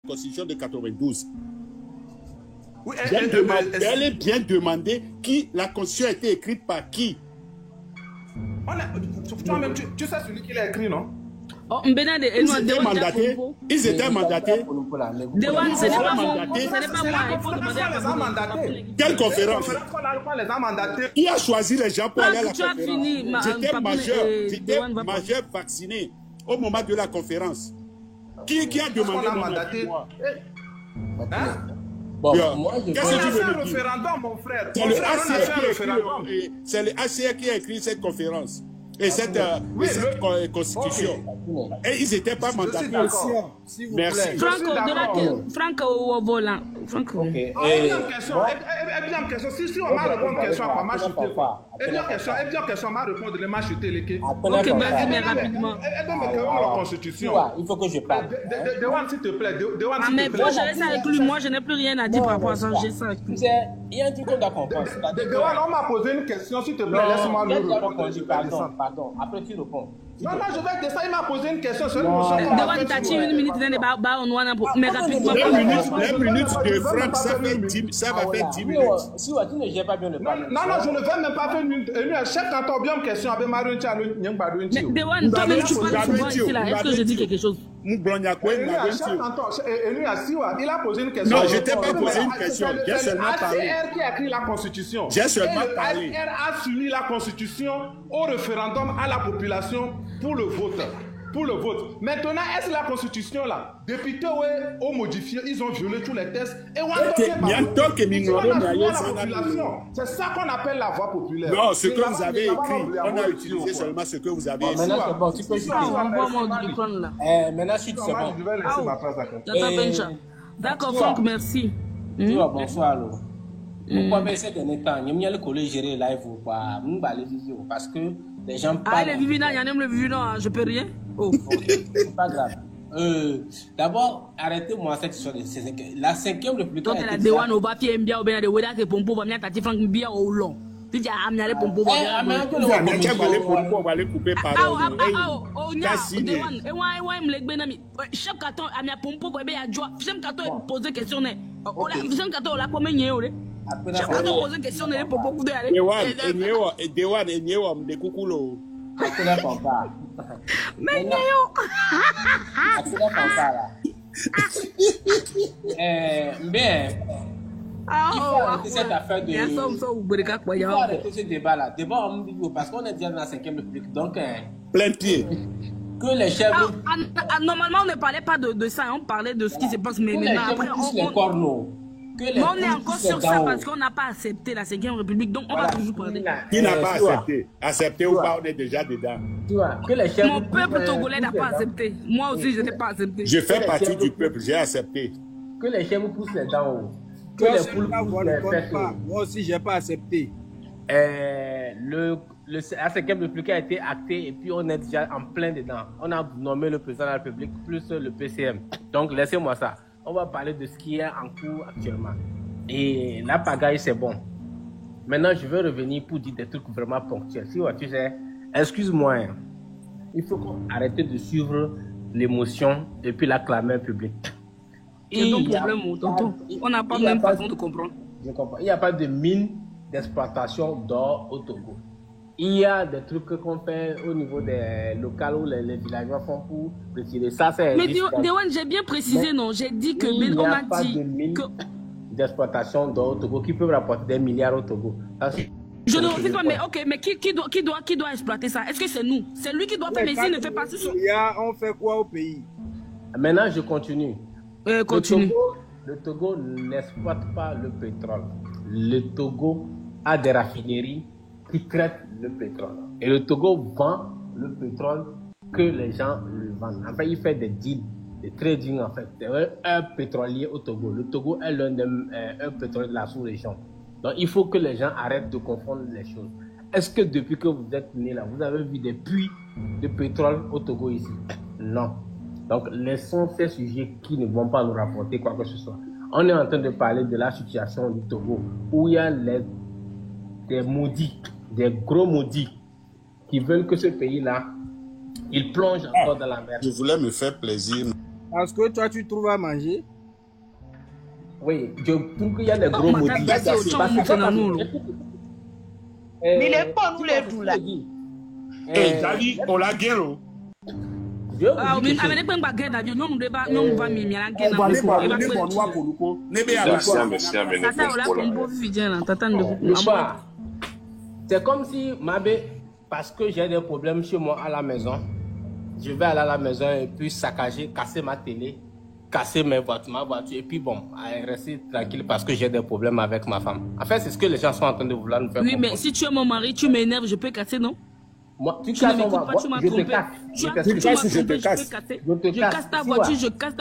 Constitution de 92. Oui, Elle est bien demandée qui la Constitution a été écrite par qui. Toi-même, tu sais celui qui l'a écrit, non? Oh, ils étaient mandatés. Ils étaient mandatés. Dewan, ce n'est pas moi. Il faut demander à les a mandatés. Quelle conférence? On les a mandatés. Qui a choisi les gens pour aller à la tu as conférence? fini, J'étais majeur vacciné au moment de la conférence. Qui a demandé mon mandaté? Bon, moi, qu'est-ce que tu veux me dire? Référendum, mon frère. C'est le ACR qui a écrit cette conférence et cette constitution. Okay. Et ils n'étaient pas mandatés. S'il vous Merci. plaît. Franco au volant. Franco. Ok. Bien question. Si on m'a répondu question à m'a chuté. Bien question m'a répondu les m'a chuté les quais. Ok, vas-y mais rapidement. La constitution. Il faut que je parle. Dewan, s'il te plaît. Mais pour gérer ça avec lui, moi je n'ai plus rien à dire par rapport à ça. J'ai ça avec lui. Il y a un truc qu'on doit comprendre. Dewan, on m'a posé une question, s'il te plaît, laisse-moi lui répondre. Pardon. Après tu réponds. Non, je vais te ça, il m'a posé une question. Dewan, t'as dit une minute, mais rapidement. La minute de Franck, ça va faire 10 minutes. Si tu ne gères pas bien le parler. Non, je ne vais même pas faire une minute. Chef canton, bien question avec Mario Tchalo. Mais Dewan, toi-même tu parles souvent ici là. Est-ce que je dis quelque chose? Il a posé une question. Non, je t'ai pas posé une question. J'ai seulement parlé. C'est qui a écrit la Constitution. J'ai seulement parlé. Elle a soumis la Constitution au référendum à la population pour le vote. Maintenant, est-ce la Constitution là, députés ont modifié, ils ont violé tous les tests et c'est ça qu'on appelle la voix populaire. Non, ce que vous avez écrit, on a utilisé seulement ce que vous avez écrit. Maintenant, c'est bon, tu peux chuter. Maintenant, chute, c'est bon. Je vais laisser ma place à quelqu'un. D'accord, Franck, merci. Bonsoir, alors. Pourquoi mais ces derniers temps, il y a le collège gérer live ou pas, parce que les gens parlent. Ah, les Vivina, il y en a le Vivina, je peux rien. Oh. C'est pas grave. D'abord, arrêtez-moi cette histoire de la 5e République. Donc, la Dewan au bas, bien, bien, bien, de Weda, que Pompo va venir t'attirer Franck bien au long. Tu dis, ah, mais Pompo va aller couper par chaque carton, à mes Pompo va bien à joie. J'aime carton poser question. J'aime carton la première année. Chaque carton poser question, les Pompo coup d'aller. Dewan, de Kukulo. Mais bien. Il faut arrêter cette affaire de. Il faut arrêter ce débat-là. Débat, parce qu'on est déjà dans la 5e République. Donc, plein de pieds. Que les chefs. Normalement, on ne parlait pas de ça. On parlait de ce qui se passe. Mais après, les corneaux. Mais on est encore sur ça parce qu'on n'a pas accepté la 5e République, donc on va toujours parler. Qui n'a pas accepté? Accepté ou pas, on est déjà dedans. Mon peuple togolais n'a pas accepté. Moi aussi, je n'ai pas accepté. Je fais partie du peuple, j'ai accepté. Que les chèvres poussent les dents haut. Que les poules poussent les fesses haut. Moi aussi, je n'ai pas accepté. La 5e République a été actée et puis on est déjà en plein dedans. On a nommé le président de la République plus le PCM. Donc, laissez-moi ça. On va parler de ce qui est en cours actuellement. Et la pagaille, c'est bon. Maintenant, je vais revenir pour dire des trucs vraiment ponctuels. Si tu sais, excuse-moi, il faut qu'on arrête de suivre l'émotion et puis la clameur publique. C'est ton problème, tonton. On n'a pas même façon de comprendre. Je comprends. Il n'y a pas de mine d'exploitation d'or au Togo. Il y a des trucs qu'on fait au niveau des locales où les villageois font pour retirer ça. Mais Dewan, j'ai bien précisé, non? J'ai dit que il n'y a pas de mine d'exploitation d'or au Togo qui peut rapporter des milliards au Togo. Je ne refuse pas, mais ok, mais qui doit exploiter ça? Est-ce que c'est nous? C'est lui qui doit faire, mais s'il ne fait pas ce on fait quoi au pays? Maintenant, je continue. Continue. Le Togo n'exploite pas le pétrole. Le Togo a des raffineries qui traitent le pétrole. Et le Togo vend le pétrole que les gens le vendent. En fait, il fait des deals, des trading en fait. Un pétrolier au Togo. Le Togo est un pétrolier de la sous-région. Donc, il faut que les gens arrêtent de confondre les choses. Est-ce que depuis que vous êtes né là, vous avez vu des puits de pétrole au Togo ici? Non. Donc, laissons ces sujets qui ne vont pas nous rapporter quoi que ce soit. On est en train de parler de la situation du Togo, où il y a des maudits, des gros maudits, qui veulent que ce pays-là, il plonge encore dans la mer. Je voulais me faire plaisir. Parce que toi, tu trouves à manger? Oui, je trouve qu'il y a des gros motifs. Mais il est pas nous les tout là. Eh, Jali, on la guerre. Ah, mais avec pas guerre d'avion, non, on va on va mi la guerre. C'est comme si Mabé, parce que j'ai des problèmes chez moi à la maison, je vais aller à la maison et puis saccager, casser ma télé, casser ma voiture, et puis bon, rester tranquille parce que j'ai des problèmes avec ma femme. En fait, c'est ce que les gens sont en train de vouloir nous faire. Oui, mais si tu es mon mari, tu m'énerves, je peux casser, non? Moi, tu ne m'écoutes pas, tu m'as trompé. Je casse ta voiture, je casse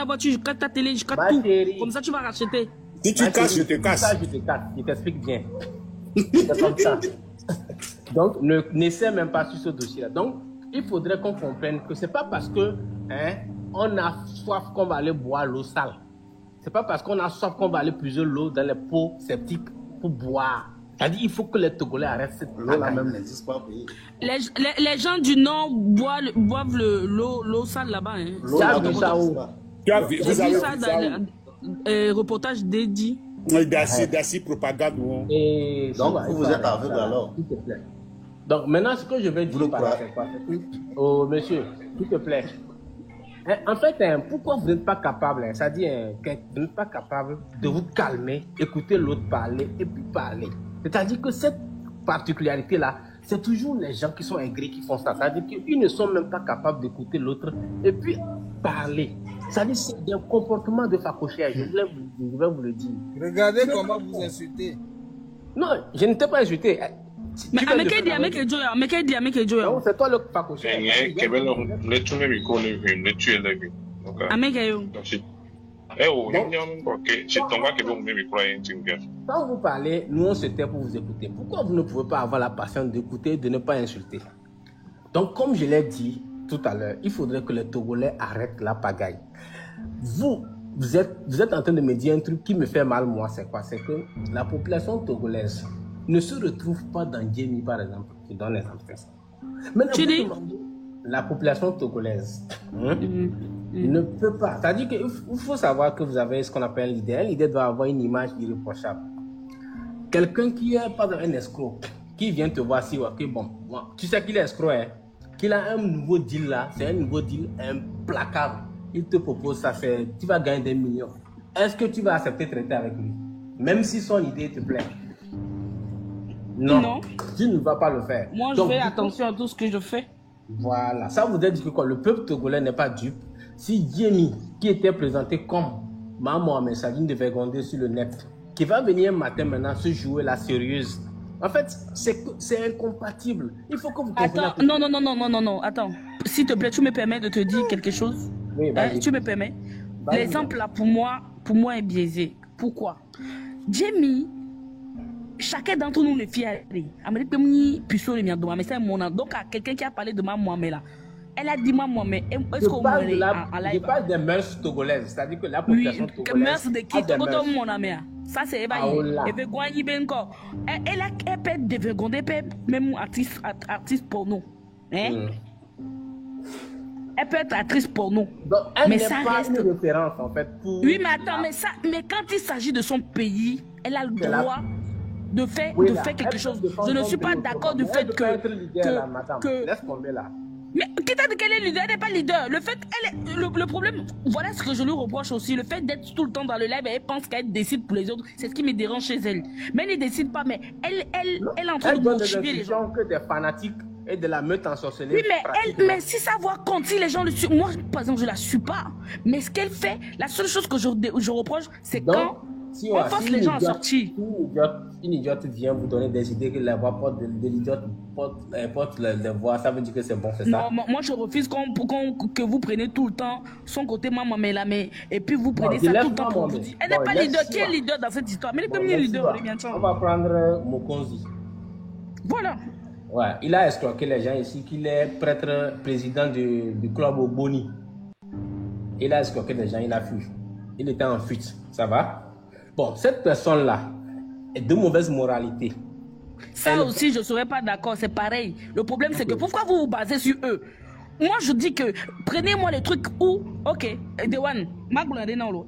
ta télé, je casse tout. Comme ça, tu vas racheter. Si tu casses, je te casse. Je te casse, je t'explique bien. C'est comme ça. Donc, n'essaie même pas sur ce dossier-là. Donc, il faudrait qu'on comprenne que c'est pas parce que on a soif qu'on va aller boire l'eau sale. C'est pas parce qu'on a soif qu'on va aller puiser l'eau dans les pots septiques pour boire. C'est-à-dire il faut que les Togolais arrêtent cette l'eau-là même n'existe pas. Les gens du Nord boivent l'eau sale là-bas. Hein. Vous avez vu ça où? Vous avez vu ça dans le reportage dédié. D'assis propagande. Et donc, vous êtes aveugle alors. S'il te plaît. Donc maintenant, ce que je vais dire par là, c'est quoi? Oh monsieur, s'il te plaît. En fait, pourquoi vous n'êtes pas capable, c'est-à-dire vous n'êtes pas capable de vous calmer, écouter l'autre parler et puis parler. C'est-à-dire que cette particularité-là, c'est toujours les gens qui sont aigris qui font ça. C'est-à-dire qu'ils ne sont même pas capables d'écouter l'autre et puis parler. C'est-à-dire que c'est des comportements de facochage. Je vais vous le dire. Regardez comment vous insultez. Non, je ne t'ai pas insulté. Mais c'est toi le facochage. Quand vous parlez, nous on se tait pour vous écouter. Pourquoi vous ne pouvez pas avoir la patience d'écouter, de ne pas insulter? Donc, comme je l'ai dit tout à l'heure, il faudrait que les Togolais arrêtent la pagaille. Vous êtes en train de me dire un truc qui me fait mal, moi, c'est quoi? C'est que la population togolaise ne se retrouve pas dans Djemi, par exemple. Je donne l'exemple. Maintenant, tu dis? La population togolaise ne peut pas. C'est-à-dire qu'il faut savoir que vous avez ce qu'on appelle un leader. Un leader doit avoir une image irréprochable. Quelqu'un qui est pas un escroc, qui vient te voir si, ok, bon, tu sais qu'il est escroc, hein, qu'il a un nouveau deal là, c'est un nouveau deal implacable. Il te propose ça, tu vas gagner des millions. Est-ce que tu vas accepter de traiter avec lui? Même si son idée te plaît. Non. Tu ne vas pas le faire. Moi, je fais attention à tout ce que je fais. Voilà. Ça vous dire que le peuple togolais n'est pas dupe. Si Djemi, qui était présenté comme Mohamed Sadine de Vergondé sur le net, qui va venir un matin maintenant se jouer la sérieuse, en fait, c'est incompatible. Il faut que vous compreniez. Attends, non. Attends. S'il te plaît, tu me permets de te dire quelque chose? Oui, tu me permets? L'exemple là, pour moi, est biaisé. Pourquoi? Djemi, chacun d'entre nous le fait aller. Donc, à quelqu'un qui a parlé de ma Mohamed là, elle a dit ma Mohamed, est-ce qu'on va aller en live? Je parle des mœurs togolaises, c'est-à-dire que la population togolaise. Oui, mœurs de qui? Ça, c'est Eva. Elle peut être dévergondée, même artiste porno. Hein? Elle peut être actrice porno. Donc, elle n'est pas une référence, en fait. Oui, mais attends, mais quand il s'agit de son pays, elle a le droit de faire quelque chose. Je ne suis pas d'accord du fait que... Laisse tomber là. Mais qui t'a dit qu'elle est leader? Elle n'est pas leader. Le fait le problème, voilà ce que je lui reproche aussi. Le fait d'être tout le temps dans le live, elle pense qu'elle décide pour les autres. C'est ce qui me dérange chez elle. Mais elle ne décide pas, mais elle est en train de motiver les gens. Que des fanatiques et de la meute ensorcelée. Oui, mais si ça voit compte, si les gens le suivent, moi par exemple je la suis pas. Mais ce qu'elle fait, la seule chose que je reproche, c'est quand on force les gens à sortir. Une idiote vient vous donner des idées que la voix porte de l'idiote porte les voix, ça veut dire que c'est bon, c'est ça? Non, moi je refuse que vous preniez tout le temps son côté maman, mais et puis vous prenez ça tout le temps pour vous dire. Elle n'est pas leader. Qui est leader dans cette histoire? Mais elle est pas leader. On va prendre Mokonzi. Voilà. Ouais, il a escroqué les gens ici, qu'il est prêtre président du club au Boni. Il a escroqué les gens, il a fui. Il était en fuite, ça va? Bon, cette personne-là est de mauvaise moralité. Ça aussi, je ne serais pas d'accord, c'est pareil. Le problème, c'est que pourquoi vous vous basez sur eux? Moi, je dis que prenez-moi les trucs où, ok, Dewan,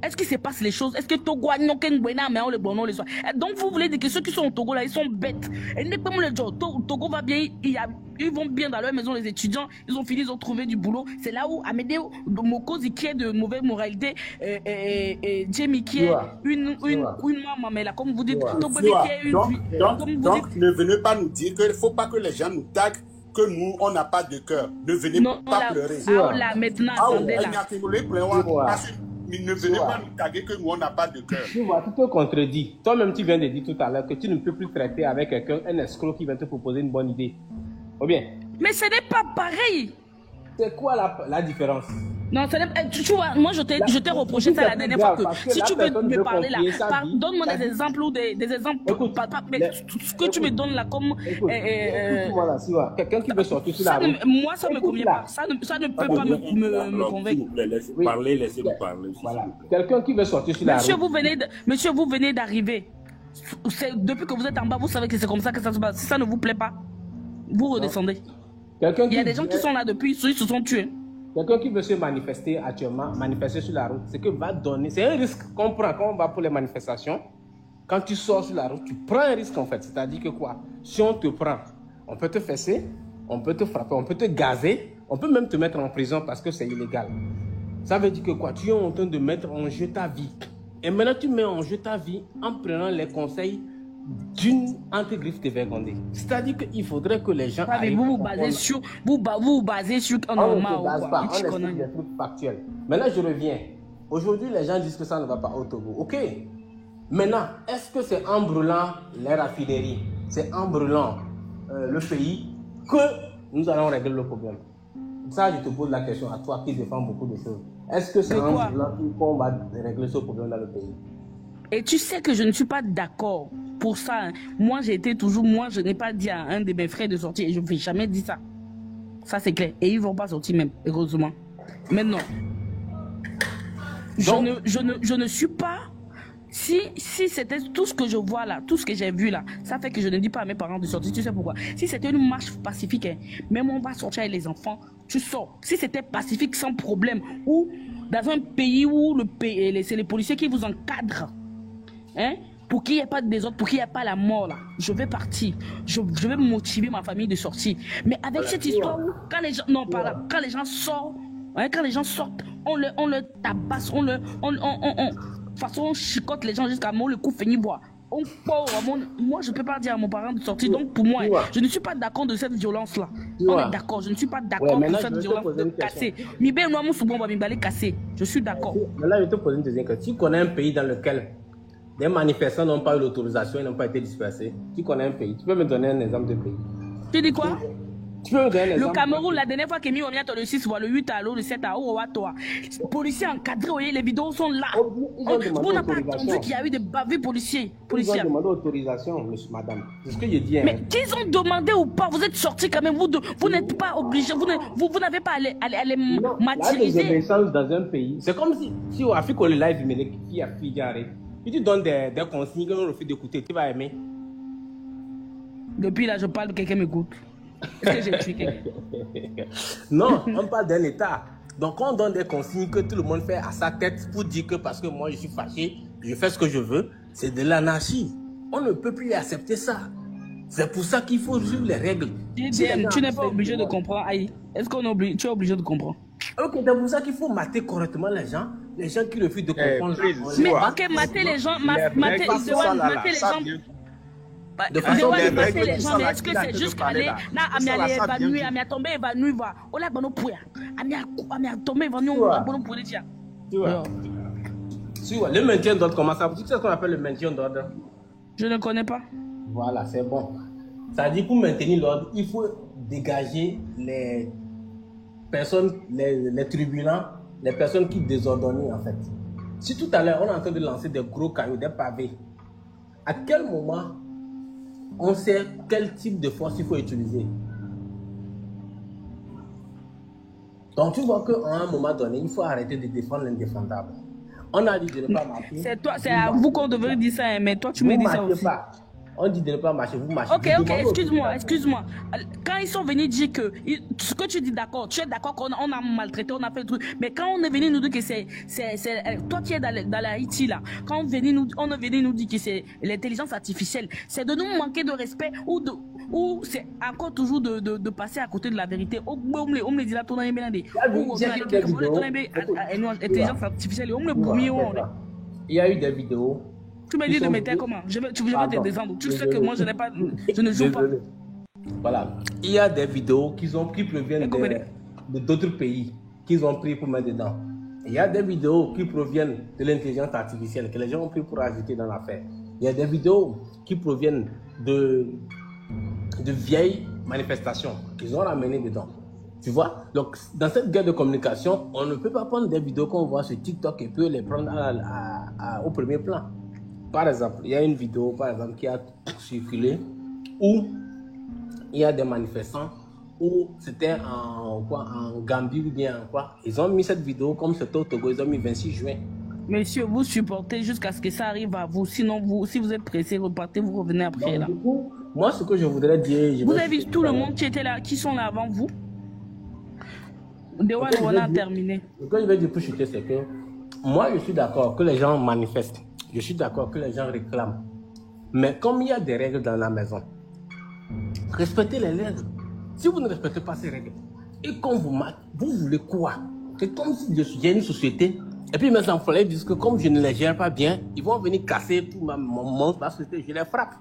Est-ce qu'il se passe les choses? Est-ce que Togo a mais on le bon les soirs? Donc vous voulez dire que ceux qui sont au Togo là, ils sont bêtes. Et n'est pas le job. Togo va bien, ils vont bien dans leur maison, les étudiants, ils ont fini, ils ont trouvé du boulot. C'est là où Amédée Mokozi qui est de mauvaise moralité, et Jamie qui est une maman, mais là, comme vous dites, donc, ne venez pas nous dire qu'il ne faut pas que les gens nous taguent que nous, on n'a pas de cœur. Ne venez pas pleurer. Là, maintenant, attendez là. Ne venez pas nous taguer que nous, on n'a pas de cœur. Tu vois, tu te contredis. Toi-même, tu viens de dire tout à l'heure que tu ne peux plus traiter avec quelqu'un, un escroc qui vient te proposer une bonne idée. Ou bien? Mais ce n'est pas pareil. C'est quoi la différence? Non, tu vois, moi je t'ai reproché ça la dernière fois que si tu veux me parler là, donne-moi des exemples ou des exemples. Mais ce que tu me donnes là comme. Écoute-moi là, Siwa, quelqu'un qui veut sortir sur la route. Moi ça me convient pas. Ça ne peut pas me convaincre. Laissez-nous parler. Voilà. Quelqu'un qui veut sortir sur la route. Monsieur, vous venez d'arriver. Depuis que vous êtes en bas, vous savez que c'est comme ça que ça se passe. Si ça ne vous plaît pas, vous redescendez. Il y a des gens qui sont là depuis, ils se sont tués. Quelqu'un qui veut se manifester actuellement, manifester sur la route, c'est que va donner. C'est un risque qu'on prend quand on va pour les manifestations. Quand tu sors sur la route, tu prends un risque en fait. C'est-à-dire que quoi? Si on te prend, on peut te fesser, on peut te frapper, on peut te gazer, on peut même te mettre en prison parce que c'est illégal. Ça veut dire que quoi? Tu es en train de mettre en jeu ta vie. Et maintenant, tu mets en jeu ta vie en prenant les conseils d'une antigriffe de Vergondé. C'est-à-dire qu'il faudrait que les gens arrivent. Vous vous basez sur un normal. On ne base pas, on explique des trucs factuels. Maintenant, je reviens. Aujourd'hui, les gens disent que ça ne va pas au Togo. Ok. Maintenant, est-ce que c'est en brûlant les raffineries, c'est en brûlant le pays que nous allons régler le problème? Ça, je te pose la question à toi qui défends beaucoup de choses. Est-ce que c'est en brûlant qu'on va régler ce problème dans le pays? Et tu sais que je ne suis pas d'accord pour ça. Moi, je n'ai pas dit à un de mes frères de sortir et je ne vais jamais dire ça. Ça, c'est clair. Et ils ne vont pas sortir même, heureusement. Maintenant, je ne suis pas... Si c'était tout ce que je vois là, tout ce que j'ai vu là, ça fait que je ne dis pas à mes parents de sortir. Tu sais pourquoi? Si c'était une marche pacifique, hein, même on va sortir avec les enfants, tu sors. Si c'était pacifique sans problème, ou dans un pays où c'est les policiers qui vous encadrent, hein, pour qu'il n'y ait pas de désordre, pour qu'il n'y ait pas la mort là, je vais partir. Je vais motiver ma famille de sortir. Mais avec cette histoire où, quand les gens, non pas là, quand les gens sortent, hein, quand les gens sortent, on le tabasse, de toute façon, on chicote les gens jusqu'à mon le coup finit boire. Moi, je ne peux pas dire à mon parent de sortir. Donc, pour moi, je ne suis pas d'accord de cette violence-là. On est d'accord. Je ne suis pas d'accord de cette violence de casser. Je suis d'accord. Maintenant, je vais te poser une deuxième question. Tu connais un pays dans lequel des manifestants n'ont pas eu l'autorisation et n'ont pas été dispersés? Tu connais un pays? Tu peux me donner un exemple de pays? Tu dis quoi? Le Cameroun, la dernière fois qu'il y a mis le 6, le 8 à l'eau, le 7 à Ouatoa. Les policiers encadrés, voyez, les vidéos sont là. Vous n'avez pas entendu qu'il y a eu des bavures policiers. Ils ont demandé autorisation, monsieur, madame. C'est ce que je dis. Mais qu'ils ont demandé ou pas, vous êtes sortis quand même. Vous n'êtes pas obligés, vous n'avez pas à les martyriser. La désobéissance dans un pays, c'est comme si au Afrique, le live, il y a fille arrête. Si tu donnes des consignes qu'on refuse d'écouter, tu vas aimer. Depuis là, je parle, quelqu'un m'écoute. Est-ce que j'ai tué quelqu'un? Non, on parle d'un État. Donc on donne des consignes que tout le monde fait à sa tête pour dire que parce que moi je suis fâché, je fais ce que je veux, c'est de l'anarchie. On ne peut plus accepter ça. C'est pour ça qu'il faut suivre les règles. Tu n'es pas obligé de comprendre, Aïe. Est-ce qu'on est tu es obligé de comprendre? Ok, c'est pour ça qu'il faut mater correctement les gens qui refusent de comprendre. Mais ok, mater les gens, mater les gens. De façon les gens, mais est-ce que c'est juste qu'aller là, Amia évanoui, Amia tomber évanoui, va. On l'a bono pouya. Amia tomber évanoui, on l'a bono pouya déjà. Tu vois. Le maintien d'ordre, comment ça? Tu sais ce qu'on appelle le maintien d'ordre? Je ne connais pas. Voilà, c'est bon. Ça dit pour maintenir l'ordre, il faut dégager les personnes, les turbulents, les personnes qui désordonnent en fait. Si tout à l'heure on est en train de lancer des gros cailloux, des pavés, à quel moment on sait quel type de force il faut utiliser? Donc tu vois qu'à un moment donné, il faut arrêter de défendre l'indéfendable. On a dit de ne pas marcher. C'est à vous qu'on devrait dire ça, mais toi tu me dis ça aussi. On dit de ne pas marcher, vous marchez. Ok, excuse-moi. Quand ils sont venus dire que ce que tu dis d'accord, tu es d'accord qu'on a maltraité, on a fait le truc, mais quand on est venu nous dire que c'est toi qui es dans la Haïti là, quand on est venu nous dire que c'est l'intelligence artificielle, c'est de nous manquer de respect ou c'est encore toujours de passer à côté de la vérité. On me dit là, ton ami bien dit. Intelligence artificielle, on me boumie. Il y a eu des vidéos. Tu me dis de mettre comment? Je vais te descendre. Tu sais que moi, je ne joue pas. Voilà. Il y a des vidéos qui proviennent d'autres pays qu'ils ont pris pour mettre dedans. Il y a des vidéos qui proviennent de l'intelligence artificielle que les gens ont pris pour ajouter dans l'affaire. Il y a des vidéos qui proviennent de vieilles manifestations qu'ils ont ramenées dedans. Tu vois? Donc, dans cette guerre de communication, on ne peut pas prendre des vidéos qu'on voit sur TikTok et peut les prendre au premier plan. Par exemple, il y a une vidéo qui a circulé où il y a des manifestants où c'était en Gambie ou bien en quoi. Ils ont mis cette vidéo comme c'était au Togo, ils ont mis 26 juin. Monsieur, vous supportez jusqu'à ce que ça arrive à vous. Sinon, si vous êtes pressé, repartez, vous revenez après. Donc, là. Du coup, moi, ce que je voudrais dire... Vous avez vu tout le monde qui sont là avant vous? On a terminé. Ce que je vais dire pour chuter, c'est que moi, je suis d'accord que les gens manifestent. Je suis d'accord que les gens réclament. Mais comme il y a des règles dans la maison, respectez les règles. Si vous ne respectez pas ces règles, et quand vous marquez, vous voulez quoi? C'est comme si j'ai une société, et puis mes enfants disent que comme je ne les gère pas bien, ils vont venir casser tout ma société, je les frappe.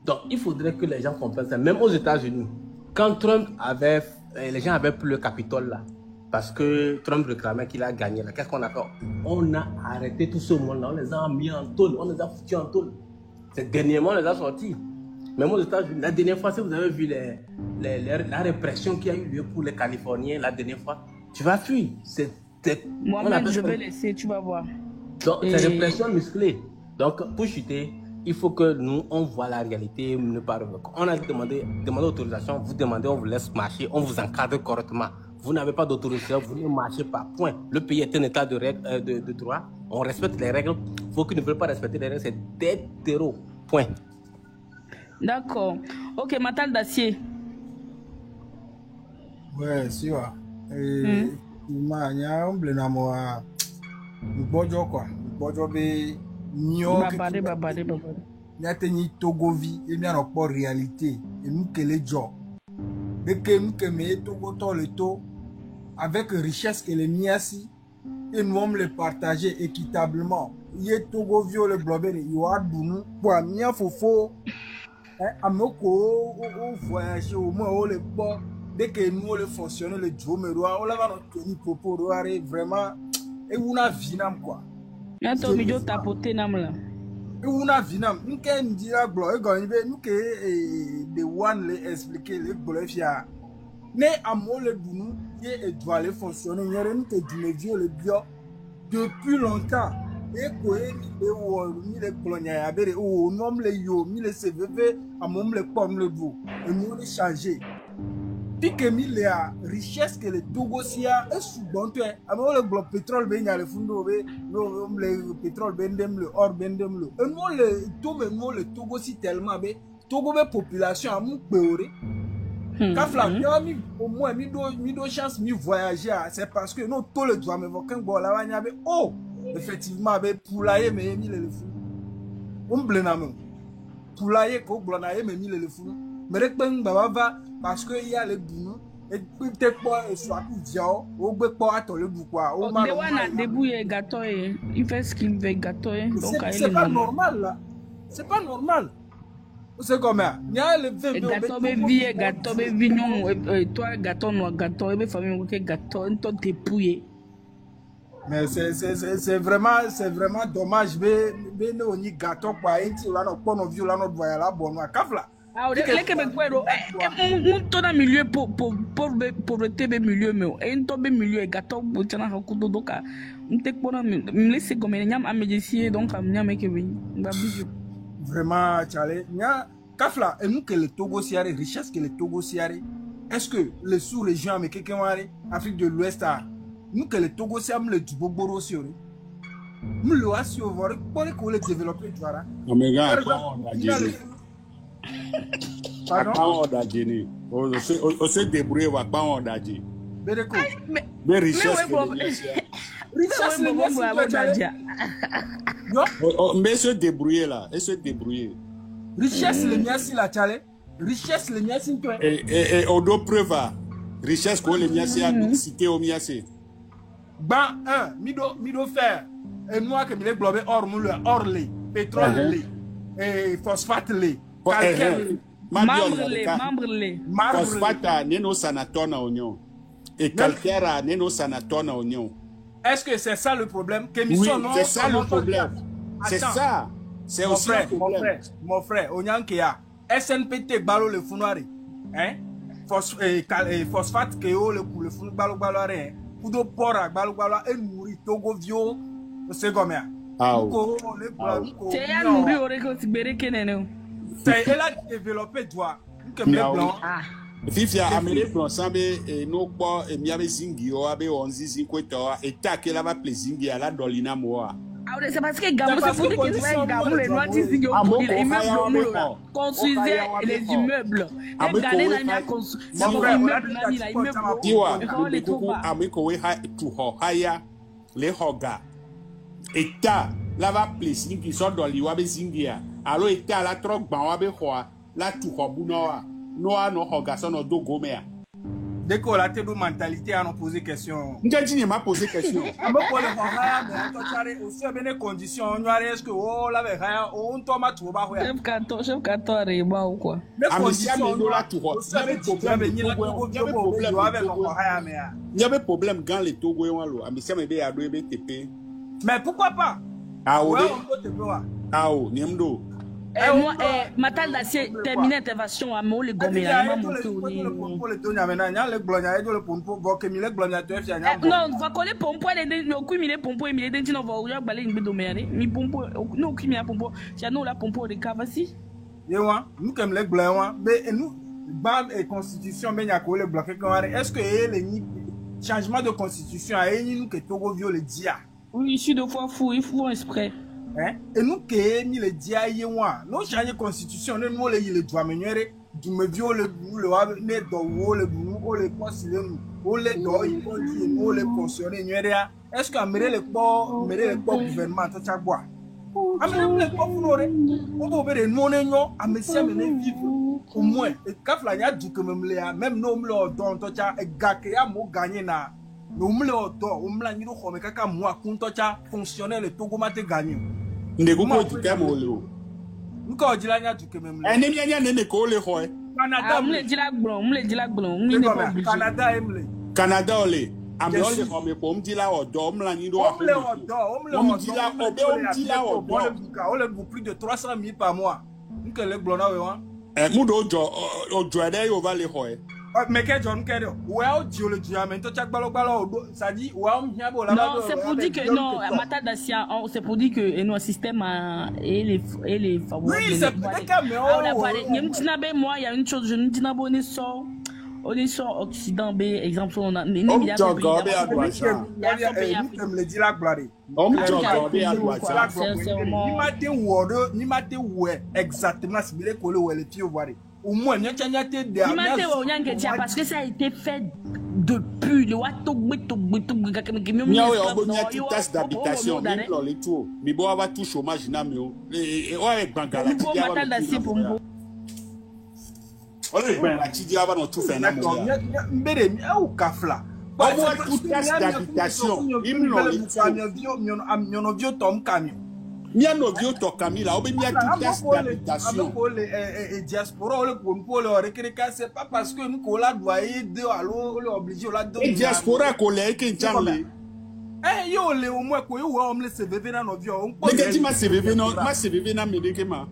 Donc il faudrait que les gens comprennent ça. Même aux États-Unis, quand Trump les gens avaient pris le Capitole là, parce que Trump réclamait qu'il a gagné. Qu'est-ce qu'on a fait? On a arrêté tout ce monde-là. On les a mis en tôle. On les a foutus en tôle. C'est dernièrement, on les a sortis. Même aux États-Unis, la dernière fois, si vous avez vu la répression qui a eu lieu pour les Californiens, la dernière fois, tu vas fuir. Moi-même, je vais laisser, tu vas voir. Donc, c'est répression musclée. Donc, pour chuter, il faut que nous, on voit la réalité. On a demandé autorisation. Vous demandez, on vous laisse marcher. On vous encadre correctement. Vous n'avez pas d'autorisation, vous ne marchez pas, point. Le pays est un état de droit, on respecte les règles. Faut qu'ils ne veulent pas respecter les règles, c'est des terreaux, point. D'accord. Ok, Matal Dacier. Ouais, si, ouais. Il y a un blenamo à Bojo, quoi. Bojo, il y a une Togovi, il y a une réalité, et nous, que les gens. Dès que nous avons le taux avec richesse que les miasi et nous allons les partager équitablement. Il y a Togo viol le blobé il y a Dounou pour mia fofo amoko au voyage au moins au le bon dès que nous le fonctionner le jomero on l'a notre ni popo vraiment et on a vinam quoi. Ya to mi jo tapoter nam la. Una vinam nke ndira glo e go ibe nuke the one le expliquer le glo fia ne amole dunu ye doit le fonctionner yere nuke dune vieux le bio depuis longtemps et koe ni be wo ni le colonia ya bere o nom le yo mi le cvv amom le pomme le dou et nous le changer pique mi le richesse que le Togo sia et souvent tu amol le glo pétrole be nya le fundo be no le pétrole bendem le or bendem le et nous le Togo si tellement be Togo be population amu peore kafla mi au moins mi do chance mi voyager c'est parce que non tout le droit me vokan go la wanya be oh effectivement be poulailler me mi le fou on blenam poulailler ko blonaye me mi le fou mais rek ben baba va parce que il y a les bounous et puis t'es pas soit tout diao au be pas attendre le quoi au ma débouiller gâteau il fait ce qu'il veut gâteau donc c'est pas normal là c'est pas normal c'est comme ça il y a le gâteau be vie gâteau be vignon toi gâteau noir gâteau be famille que gâteau un ton dépouiller mais c'est vraiment dommage be no ni gâteau quoi inti là no pono vieux là no voya là bon kafla. Ah, les Québécois, on tourne dans milieu pauvreté, milieu, mais on tombe milieu et gâteau, on tient un coup de doka. On te prend, me laisse comme un yam à médeciner, donc à m'y mettre vraiment, Charlie, nya kafla, et nous que le Togo siare, richesse que le Togo siare, est-ce que les sous-régions américaines, Afrique de l'Ouest, nous que le Togo siare, le Djiboboro siare, nous le assurons, pour les développer, tu vois. Pardon? Pas on d'agir. On se débrouille, on va pas on d'agir. Bereko. Mais richesse. Richesse, le bon, mais se débrouiller là, et se débrouiller. Richesse, le mien, si la chale. Richesse, le mien, si toi. Et on doit preuve. Richesse, qu'on le mien, c'est à citer au mien, c'est. Ban 1, mido fer. Et moi, que me globé or moule, or lait, pétrole lait, et phosphate lait, calcaire lait. Membre lait. Phosphate, neno sanatone à oignon. Et calcaire, neno sanatone à oignon. Est-ce que c'est ça le problème? Oui, c'est ça le problème. C'est ça. C'est aussi le problème. Mon frère, Onyankea, SNPT balo le funwari. Hein? Phosphate keo le funu balo hein? Kudo pora balo et nourri Togo vio. C'est comme ça. Ah c'est à nourrir au réconcilier kenene. C'est elle a développé toi. Comme les blancs. Fifia Amérique blanc sambe et no po et miabe zingi o abe onzi zinkweta et take la va plaisir à la dolina moa. Ah c'est parce que Gamou c'est pour dire que c'est Gamou les noirs zingi au immeuble construisait les immeubles. Et Gane na nya construit immeuble na ni la immeuble. Tiwa amiko we ha tu ho haya le hoga. Eta la va plaisir qui sort dans liwa be zingia. Alors eta la trok ban wa be hoa la tu ho bunoa. Noa no hoga sono do gomea. Dès qu'on a une mentalité à nous poser question. N'jadi m'a posé question. On me pose mais on t'a aussi bien conditions. On a est-ce que oh la verra on tombe tout bas ouais. Chef canton arriba ou quoi. Mais conditions on la tout. Il y avait problème quand les Togo lo. Amisia me be ado ebe tepe. Mais pourquoi pas? Ah oui. Ah oui, Niemdo. Moi, Matal d'acier terminé l'intervention à Mo, les gommes. Non, va coller pompo, les couilles, les pompos, et les dents, on va ouvrir balai une bédomère. Mi pompo, nous qui m'y a pompo, j'ai nous la pompo de Cavassi. Nous comme les blancs, mais nous, BAM et constitution, mais il y a quoi les bloqués. Est-ce que les changements de constitution a nous que Togo viole le dia? Oui, je suis deux fois fou, il faut exprès. Et nous qui ni le dia yewa nous changer constitution nous le droit menere du me viole le wa ne do wo le bu o le consiler nous o le do il faut dire nous le fonctionner nyere est-ce que amere le gouvernement to chagwa amere le ko funore o bo bere nous ne nyo amesia me ne vivre au moins et kafla nya du que même no mle don to cha gake ya mo gagner na no mle do o mla nyi do khome kaka mo akun to cha fonctionner le Togo mate gagner. Ndekuko tukamolo. Nko jilanya tukememle. Eni mianya nene ko le ho e. Canada mle jilagblon, Canada emle. Canada ole. Ame ole ko me po mdila odo mla ni do omle odo le plus de 300 000 par mois. Nko le blona we wan. Mudo ojo ade yo va le ho e. Mais que John Kedo, well, Dieu, mais toi, ça dit, non, c'est pour dire que non, Matal Dacia, c'est pour dire que nos systèmes et les favorables. Oui, c'est peut-être mais moi, il y a une chose, je ne dis pas, on est sur Occident, exemple, on a au moins, parce que ça a été fait depuis le taxe d'habitation, mais bon, on va tout chômage. Mia no bio to Camila, obe mia tout test d'habitation. Diaspora le pour le récréer, c'est pas parce que nous colla doit aider alors le obligé la donner. Diaspora collé qui njamle. Eh yo le au moins ko yo wa omle CVV na no bio. Mais que ma CVV no, ma CVV na medikema.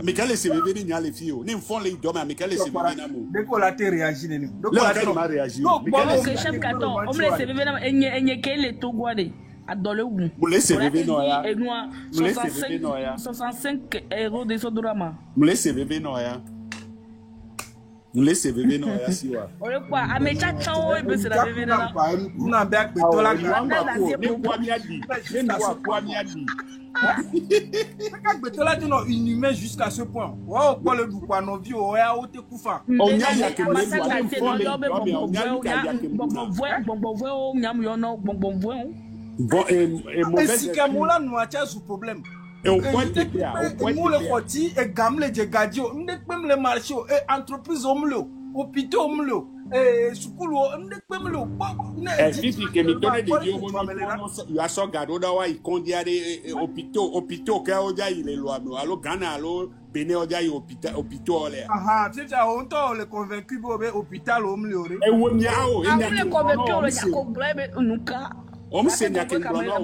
Mais quand les CVV ni nyale fio, ni font les dom mais quand les CVV na mo. Dès qu'on la te réagir ni. Donc on a réagi. Mais quand les chef carton, omle CVV na enye ke le Togwade. Dans le bout. Vous laissez vivre Noya. Et moi, 65 € de Sodorama. Vous laissez vivre Noya. laissez bébé non ya si wa. On est quoi? À mes tchatchao, et puis c'est la bébé là. N'a bien que toi là. Ne quoi mi a dit. Ne quoi mi a dit. Là, tu n'as inhumain jusqu'à ce point. Wow, quoi le quoi nos vies, ouais, au te koufa. On y a que bon, et mauvais. Si Kamoula nous a sous problème. Et on point de nous le côté et gamle de gadio, ne peut le marché et entreprise omlo, hôpital omlo. Sukulu ndekpemlo fifi ke mi tone de dio mo ya so gado da wa ikondia de hôpital ke oja ile lo amo alo Ghana alo Benin oja i hôpital ole aha tita on to le convaincu bo be hôpital omlo re wo mi a o enya le convaincu le yako blebe nuka o se nya ke blono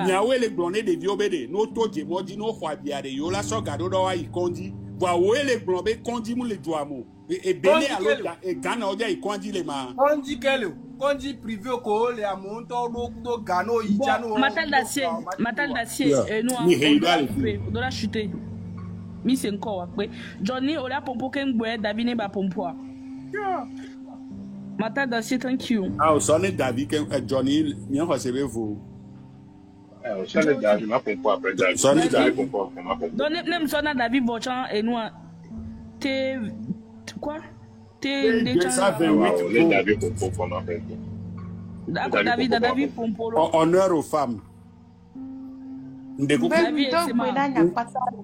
nya we le bloné de dio bede no to je mo di no kwa bia de yo la so gado da wa ikondi wa we le blonbe kondi mu le doamo et Benin alors et Ghana oja ikondi le ma kondi kelo kondi privé ko le amonto do Ghana ijano matal d'acier nous on doit chuter mi c'est encore après Johnny ola pompo ken gbe David ne ba pompo matal d'acier thank you ah so ne David ken Johnny mi en recevez vous so ne David ma pompo après David so ne David pompo ma pompo donc nem so na David Bochan et nous te quoi te David pompo ma pompo d'accord David pompo honneur aux femmes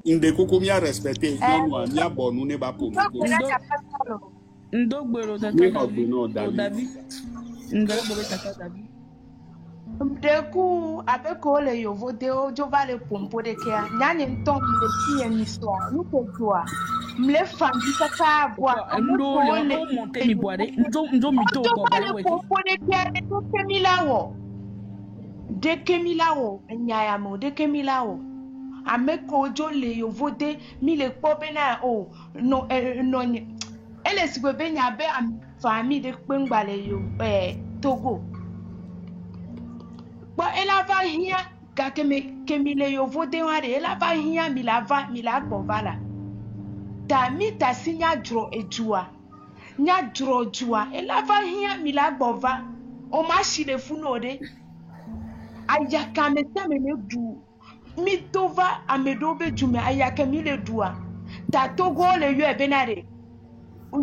ndekuku mi a respecté non mi a bonu ne ba pompo ndogbero tata David ndogbero tata David Deku avec le yovo de ojo va le pompo de kia nyanye nton le tie ni so nu ko toa mle fandi kaka boa ndo le monter ni boade ndo mi to ko ba we pompo de kia de kemilawo nyaya mo de kemilawo ameko ojo le yovo de mi le pobe na o no no ni ele sigwe be nya be am famille de pengbale yo Togo. Bon, elle a va hier, quand Kemile yo voté, elle a va hier, mila bovala. Ta mi ta signa dro et joua. Nya dro joua. Elle a va hier, mila bova. O machi de funode. Aya kameta mene du. Mi tova amedobe jume aya kemile dua. Ta Togo le yo e benare.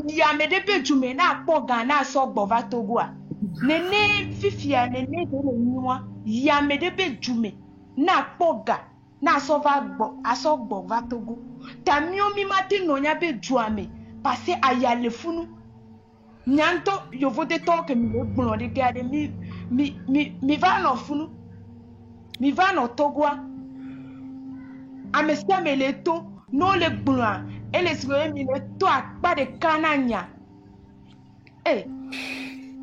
Ya medebe jume na po Ghana so bova Togo. Nene fifia nene de niwa. Ya me de be jume na poga na asogbo va Togo ta mi o mi mati no nya be juame parce aya le funu nyanto yo vote to ke mi le gbon de gade mi va no funu mi va no Togo amesa me le to no le gbon ele sire mi le to akpa de kananya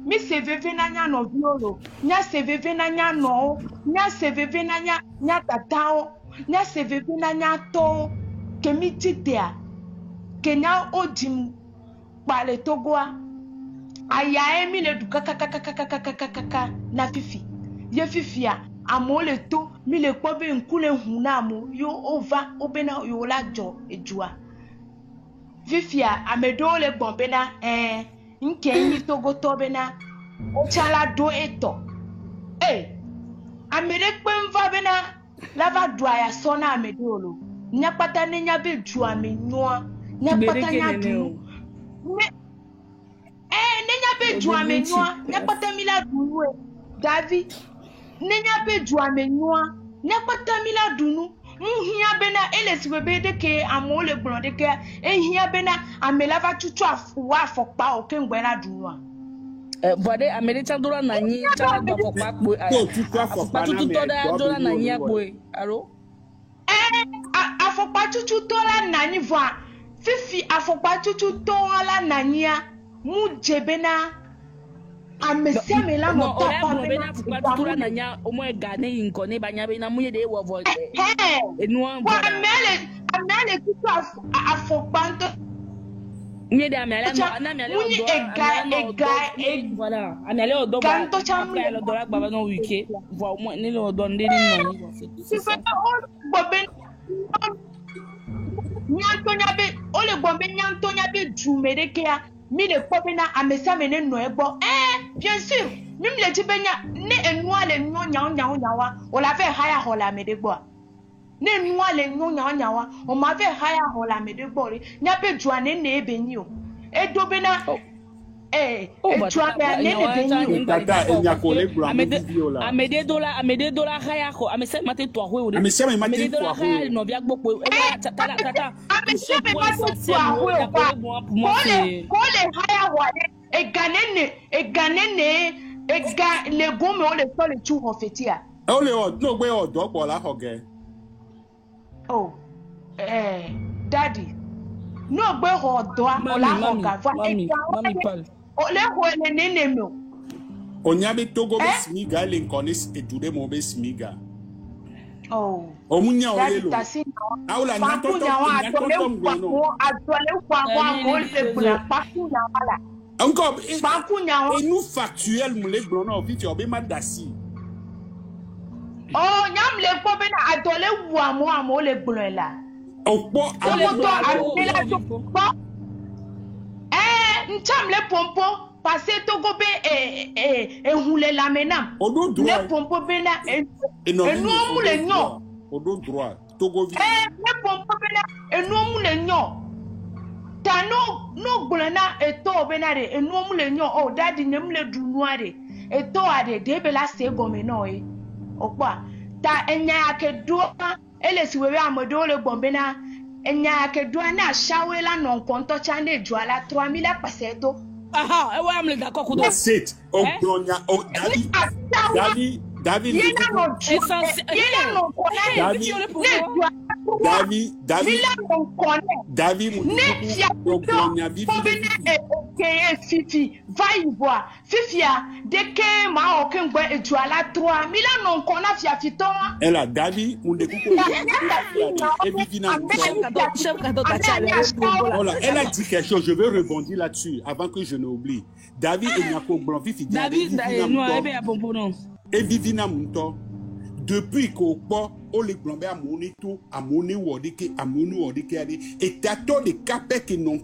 mi se veve na nya no violo nya se veve na nya no nya se veve na nya tatao nya se veve na nya to ke mi titea ke nya odim pale Togoa aya emi le duka kaka na fifi ye fifia amo le to mi le kpo be nkule huna mo yo ova obena yo la jo ejua fifia amedo le gbon bena nke ni Togo tobe na ochala do eto amere kpemva bena lava dwaya sona amedolo nyapata ne nyabe dua menua nyapata nyadu ne nyabe dua menua nyapata mila duwe David ne nyabe dua menua nyapata mila dunu nhia bena elesiwe be de ke amole gbon de ke ehia bena amelava tutu afuwa afokpa okengbe na dunwa voade americha dora na nyi chala do afokpa po tutu to da dora na nyi apo aro afokpa tutu to la na nyi voa fifi afokpa tutu to la na nyi mu jebena amese me la mo papa bena afokpa tutu la na nya o mo gane inko ne banya be na mu ye de wo vo enu an amele tutu afokpa to ni de amele no na amele voilà amele odo ba amele odo la gba no wike vo mo ni le odo ndi ni no ni vo c'est ça nyanto nyabe ole bombe nyanto nyabe jume de ke mi le kobena amesa mene no ebo bien sûr mi le tibenya ne enua le nyo nyawa o la fait haya hola me de gbo ne enua le nyo nyawa o ma fait haya hola me de gbo ri nya be juane ne ebenyi o edobena amede dola haya ko amese mate to ho o amese mate to ho no bia gbopo tata amese mate to ho ko le haya wale eganene le gomme o le so le tu ho fetia o le o no gbe odo po la hoge daddy no gbe odo la hoga va ole ho le nene mi onyabe togo be smiga le nkonis edude mo be smiga omunya olelo aula nyato ngno atole kwa mo le pula paku na wala encore et nous factuel mo le gbono ofiti obe madasi nyam le ko be na atole wu amo le gbono la opo amoto amela to ncham le pompo parce togo be ehule la menam le pompo be na enu mu le nyo odo droit togo vi le pompo be na enu mu le nyo ta no gbona eto be na de enu mu le nyo daddy nem le dunuare eto ade de be la se gome no okwa ta enya ke do ele siwewe amodo le gombe na enya ke do na shawela non konto chande juala 3000 paseto ewa amle d'accord ko do c'est oglonya David Fifi va y voir Fifia dès que ma aucun bois et tu as la 3000 non qu'on a fia fiton elle a David on découpe elle a dit quelque chose je veux rebondir là-dessus avant que je n'oublie David et Nyako Blanc Fifi David et Vivina Munto depuis qu'au port on les blambé à monito à moni wodike et tato de capé qui non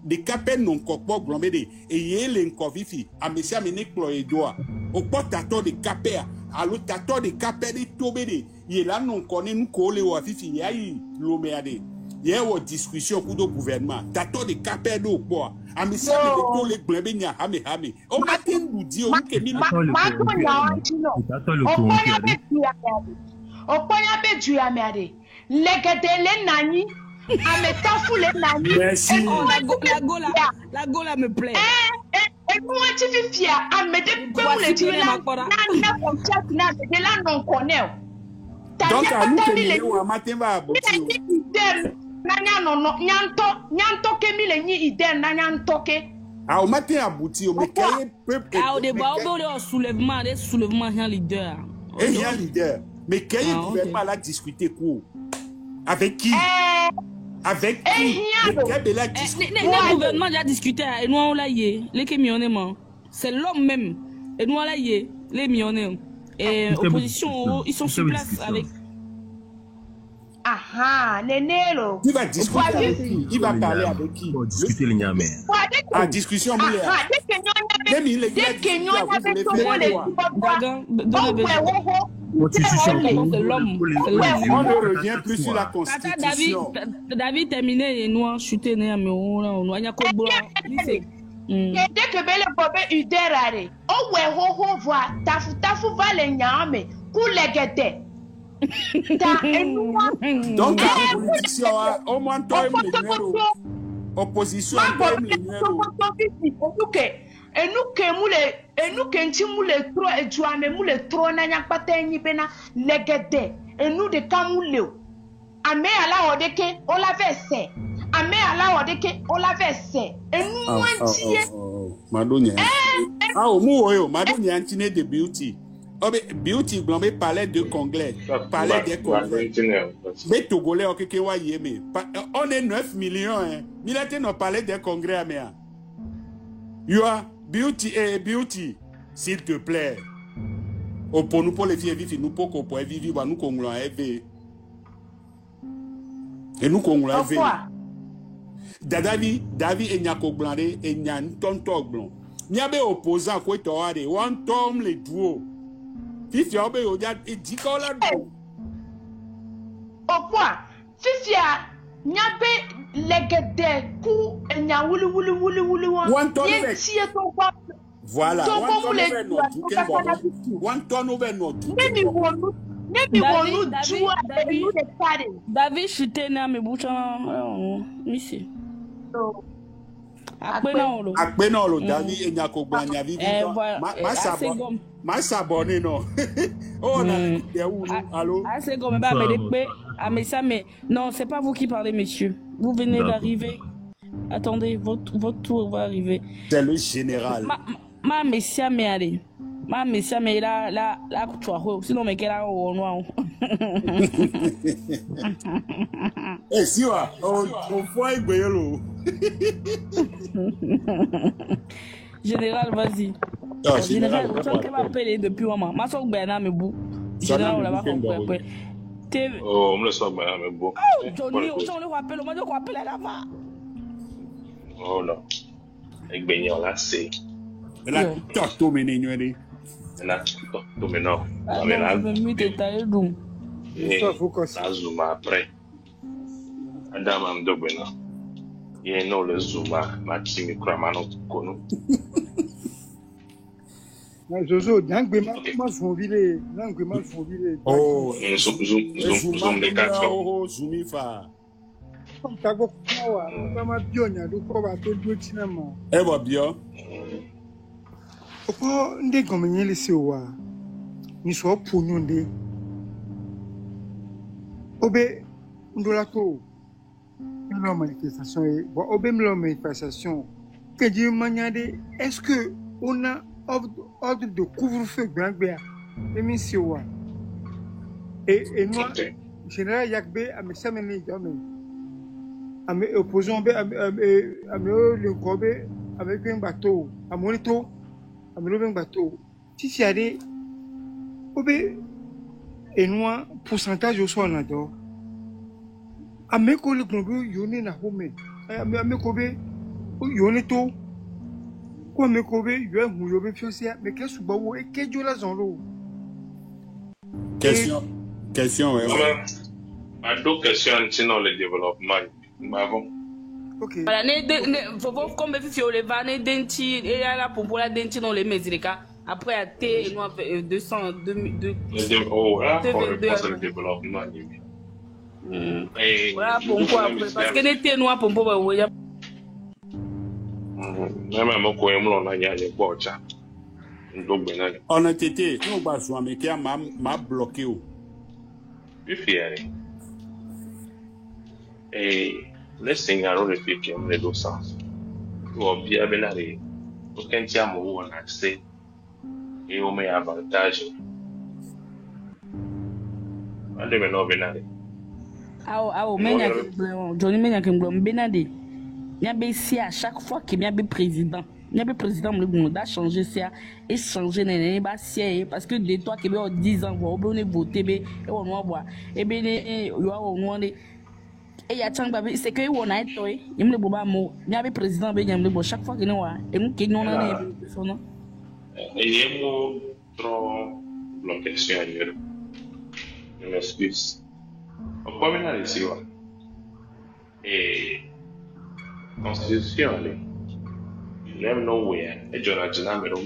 de capé non corpo blambé de et yele nkovifi a monsieur amené cloedoa au port tato de capé allo tato de capé de tobede yela non connaît nous coller au fifi yayi loméade hier aux discussions pour le gouvernement tato de capé do port a monsieur amené tous les blambé nya hame o matin nous dit o que mi Okoya be juamade legedele nani ametafu le nani la gola me plaît moi tu fifia amede pe le tire na contact na de la non connaît donc à nous que nous matin va aboutir nanya no nyanto ke mi le ni ide na nyanto ke au matin aboutir mais kaye peuple au débat au soulèvement un leader et un leader. Mais quel gouvernement a discuté quoi? Avec qui? Avec qui? Quel a discuté? Le gouvernement a discuté et nous on l'a yé. Les camionneurs, c'est l'homme même. Et nous on l'a yé. Les millionnaires. Et l'opposition, ils sont sur place avec. Nenelo. Il va discuter avec qui? Il va parler avec qui? Discuter les Niamey. Ah, discussion, Dès que nous on ne revient plus sur la constitution. David terminé et nous en chuté mais on a dès que belle bobé uderare o we ho voix tafu va le nyame kulegete donc opposition au moins toi opposition enu kenchi mule tro ejuame mule tro na nyakpata enyi bena legede enu de kamule ame ala odeke o la vese ame ala odeke o la vese enu wantie madonia o mu oyo madonia ntine de beauty obe beauty glombe palais de congrès palais de congrès mais togolais okeke wa yeme on est 9 millions hein milate no palais de congrès amea you are beauty s'il te plaît pour nous pour les filles vivre nous pour qu'on vivre nous qu'on l'a élevé et nous qu'on l'a élevé David et Nyako Blande et Nyan Tonto Blon. Nyabe opposant quoi toade, one tom les duo. Fifi obe odia et dikola do. Au point, Fifia, Nyabe legede ku enya wuli. One ton Ye tie ton kwa. Voilà, David chuté na me boucha ici. Akpe na lo David enyako gbanya vivi. Ma sabone no. Oh na allô. Ah c'est comme ba me pe mais ça mais non, c'est pas vous qui parlez monsieur. Vous venez d'arriver. Attendez, votre tour va arriver. C'est le général. Ma messia me allez. Ma messia me la tu as sinon me queda au noir. Eh si wa, on foi gbeyelo. Général, vas-y. Général, tu vas appeler depuis moment. Ma soeur Bernard me bou. Général, on l'a pas compris. Oh, on me le soir Bernard me bou. Johnny, on le rappelle, on le rappelle là-bas. Oh non. Avec Beignon là, c'est. La torto menigné. La torto menor. Mais là, je vais détailler donc. La Zuma après. Adam Amdobena. Il y a le Zuma, Maxime Kramano Kono. Jojo, donc ma souvile, donc ma souvile. Oh, Zoom de 4 oh, Zumifa. Comme ta go kwa, kama bionya do ko ba to do tinama. Eh ba bio. Oko nde gomenyele se wa. Ni so ponyo nde. Obe ndola ko. Une manifestation obe mlo manifestation. Que Dieu maniade, est-ce que on a ordre de couvre-feu grand-père? Et moi, général Yakbe, à mes samedi, à mes opposants, à mes le Kobe, avec un bateau, à Monito, à mes bateau. Si c'est allé, et moi, pourcentage au soir là-dedans. À mes collègues, yoni na home, à mes Kobe, yoni to. Quoi me kobe yo mu be fiosia me ke suba wo e ke jola zonlo. Question ouais. Ma deux questions sinon le développement. Bon. OK. Voilà, faut comme fi le va ne denti et là pour la denti dans les mesrika après à T 200 Oh là pour le développement. Voilà pour après parce que les T noir pour honnêteté, nous basons mais qui m'a bloqué ou. Et laisse ignorer le fait qu'il y a les deux sens. Ou bien benari, aucun tiers ou on accès et on met avantage. Allez maintenant benari. Johnny Menya Kimblom Benadi. Il y a ici à chaque fois qu'il y a un président. Il y a un président qui a changé ça et changé parce que de toi qui a 10 ans, on a voté et on va voir. Et bien, il y a c'est que on a été, il y a un président chaque fois qu'il y a un président. Il y a trop bloquation ailleurs. Je m'excuse. On peut venir ici. Et constitution, même nowhere, et Jonathan Mero.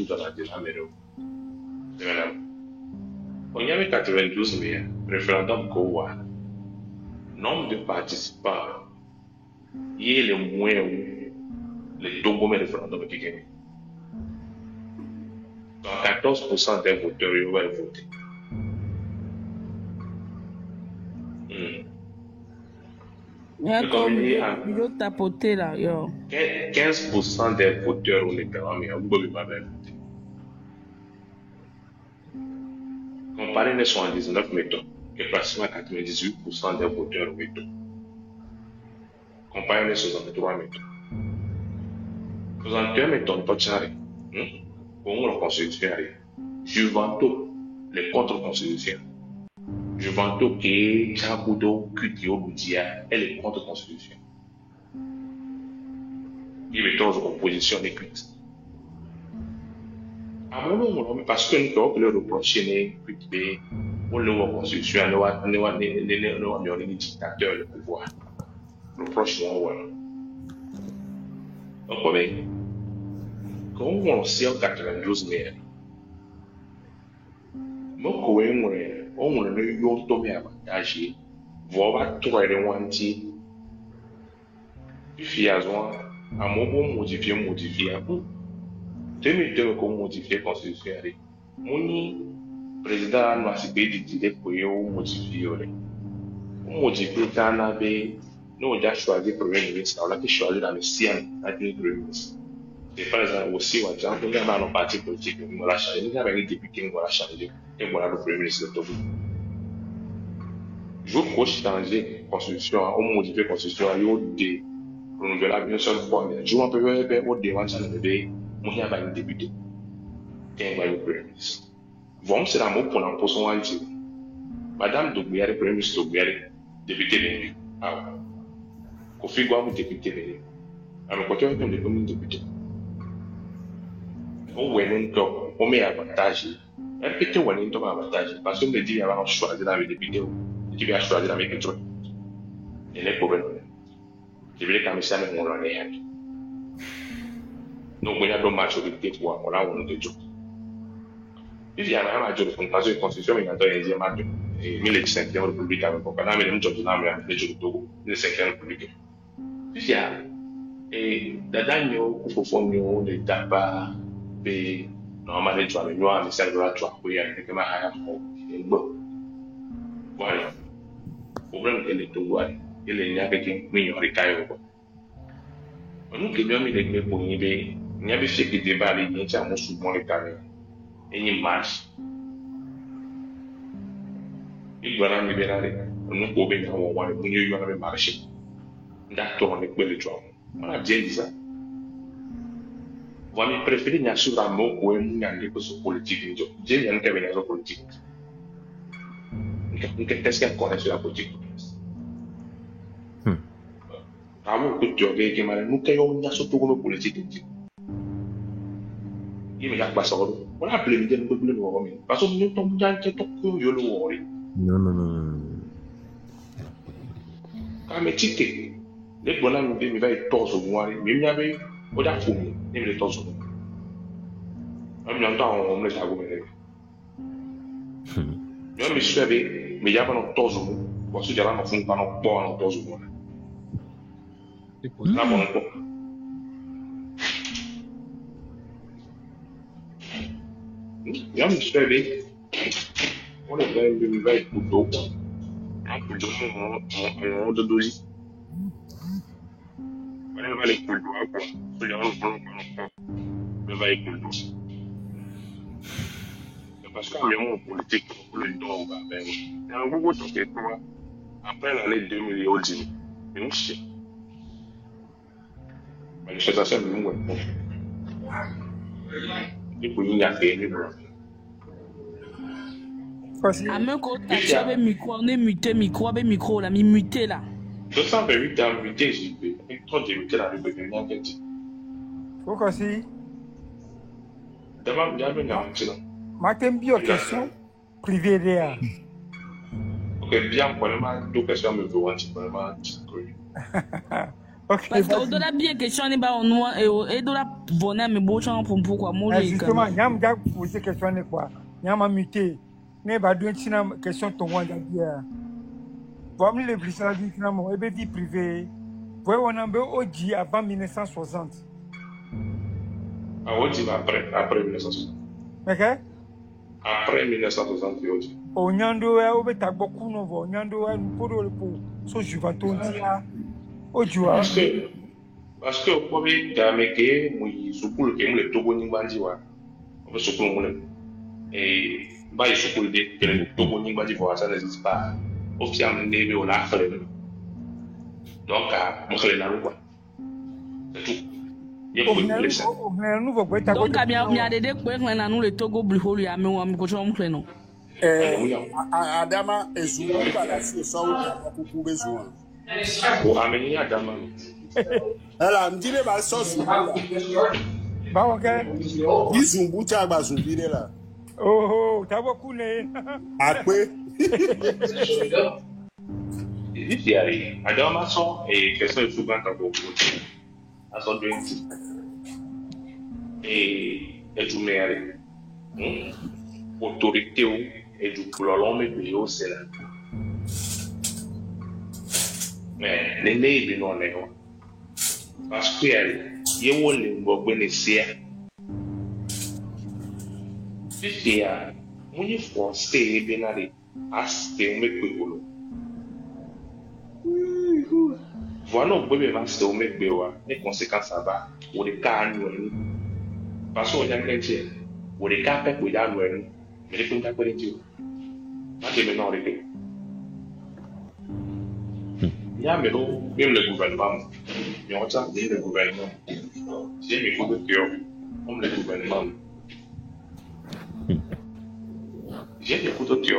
On y avait 92 000 référendum Kowa. Nombre de participants, il y a le moins les deux premiers référendums qui gagnent. Donc 14% des voteurs ils vont voter. Il y a tapoté là, 15% des voteurs ont été en voté. Comparé les 79 méthodes, qui est pratiquement 98% des voteurs méthodes. Comparé les 63 méthodes. 61 méthodes, pas de charré. Pour la constitution, je vante les contre-constitutions. Je vante que Tchabudo, Kutio, Boudia, elle est contre-constitution. il est dans une opposition écrite. À mon moment, parce que nous avons le reproché, on le constitution, nous avons les dictateurs le pouvoir. Reproche moi, voilà. Donc, quand on sait en 92 mai, on a eu un tombé avantage, voir toi et wanti, puis à moi, à mon bon modifier. 2002 comme modifier la constitution. Mon président a décidé pour modifier. Pour modifier, nous avons choisi le premier ministre, on a choisi la Messiane, la premier ministre. C'est par exemple aussi, on a un parti politique, on a changé, nous avons un député, on a changé, et on a le premier ministre de Togo. Je crois que changer la constitution, on modifie la constitution, il y a des renouvelables, une seule fois, je m'en peux faire au devant de bébé, on a un député, et on a le premier ministre. Bon, c'est la mot pour l'imposition anti. Madame Doumbouya, le premier ministre Doumbouya, député venu. Ah, Kofi Gouam, député venu. Alors, quand on est un député, on met avantage. Un petit on est un avantage. Parce qu'on me dit qu'il y a un choix de la député, qui va choisir la métro. Il n'est pas bon. Je vais quand même ça, mais on l'a rien. Donc, on a deux majorités pour on a un autre job. Il y a un majorité pour la constitution, il y a un deuxième majorité. Et 1500 République avec le Canada, mais le Togo, 1500 République. Puis il y a Dadanyo, Koufofonyo, les Daba, et normalement, tu as le noir, mais c'est le droit, tu as pris un peu de bon. Voilà. Le problème est que les Togo, il est avec un million de cailloux. Nous qui avons mis les clés pour y aller, il y avait fait que des balles, il y a un souvent les cailloux. Et il marche. Il doit en libérer. Nous pouvons avoir un milieu de marché. D'accord, on est pour les gens. On a bien dit ça. Vous avez préféré n'y assurer un mot ou un mot de politique. J'ai bien qu'à venir à la politique. Qu'est-ce qu'on connaît sur la politique? Avant que tu aies été malade, nous avons une surtout comme politique. Il me a pas ça. On a appelé le peuple de l'Europe. Parce que nous sommes dans le temps que nous avons. Non. Quand mais ticket, les bonhommes nous disent, mais va être torse au mois, mais il y avait, on a fumé, il y a torse au mois. On a entendu, on les a gommés. Je me suis réveillé, mais il y a pas de torse au mois. Parce que j'ai là, on ne pas de torse au mois. Là, bon, je me suis réveillé, on est dans une nouvelle couteau. On de dosi. On va les coups parce qu'il y a un politique pour le don. Il y a un gros truc après l'année 2010. Mais on sait. Mais les choses à faire, nous, il faut y aller. Ameko tachi abe micro, on est muté micro, abe micro là, mi muté là. 228 ans muté, j'ai fait. Et 30 muté là, le bébé n'a pas dit. Pourquoi si? D'abord, il y a une arme là. Martin bio question privée là. Ok, bien, vraiment, deux questions me font un petit peu vraiment. Ok. Parce que au-delà bien question n'est pas en noir et de la bonne mais beau chant pour pourquoi moi. Justement, il y a un gars qui pose question quoi? Il y a un muté. Ne ba deux question ton wanda bien. Pour me le plus ça dit finalement et vie privée. Pour on a beau OG avant 1960. Ah OG après 1960. OK? Après 1960 OG. O nyando ya o beta beaucoup no vo nyando ya pour so juventus dia. O joa. Parce que pour me dameke mu sukulu ke mu le Togo ni banji wa. O sukulu mu le et bah il faut dire que le Togo n'y va pas ça n'existe pas officiellement né au la frère donc à me la roue c'est tout il faut le laisser donc à bien des quoi na nous le Togo bliholu ya me wa me ko chom non Adama ezulu ba la si so ko ku bezo ko ameni Adama Ela me dit ba so zumbi la. Ba OK. Di zumbu cha ba zumbi la. Oh, t'as beaucoup né. Akwe. Ici allez, adama so et question de souvent quand vous à son 20 et tu mère autorité ou et du plolon mais que yo c'est là. Mais les nez non les parce que ye wo le ngogbe ne sia. Ici à mon français bien allé aste me kwekolo. Voilà on peut même se mettre bewa les conséquences ça va ou les cas nous parce qu'on y a quelqu'un ou les cas fait pour y aller mais les comptes à quoi les dire pas de maintenant arrêter il y a même le gouvernement il y a ça le gouvernement j'ai mes photos de comme le gouvernement j'ai des photos de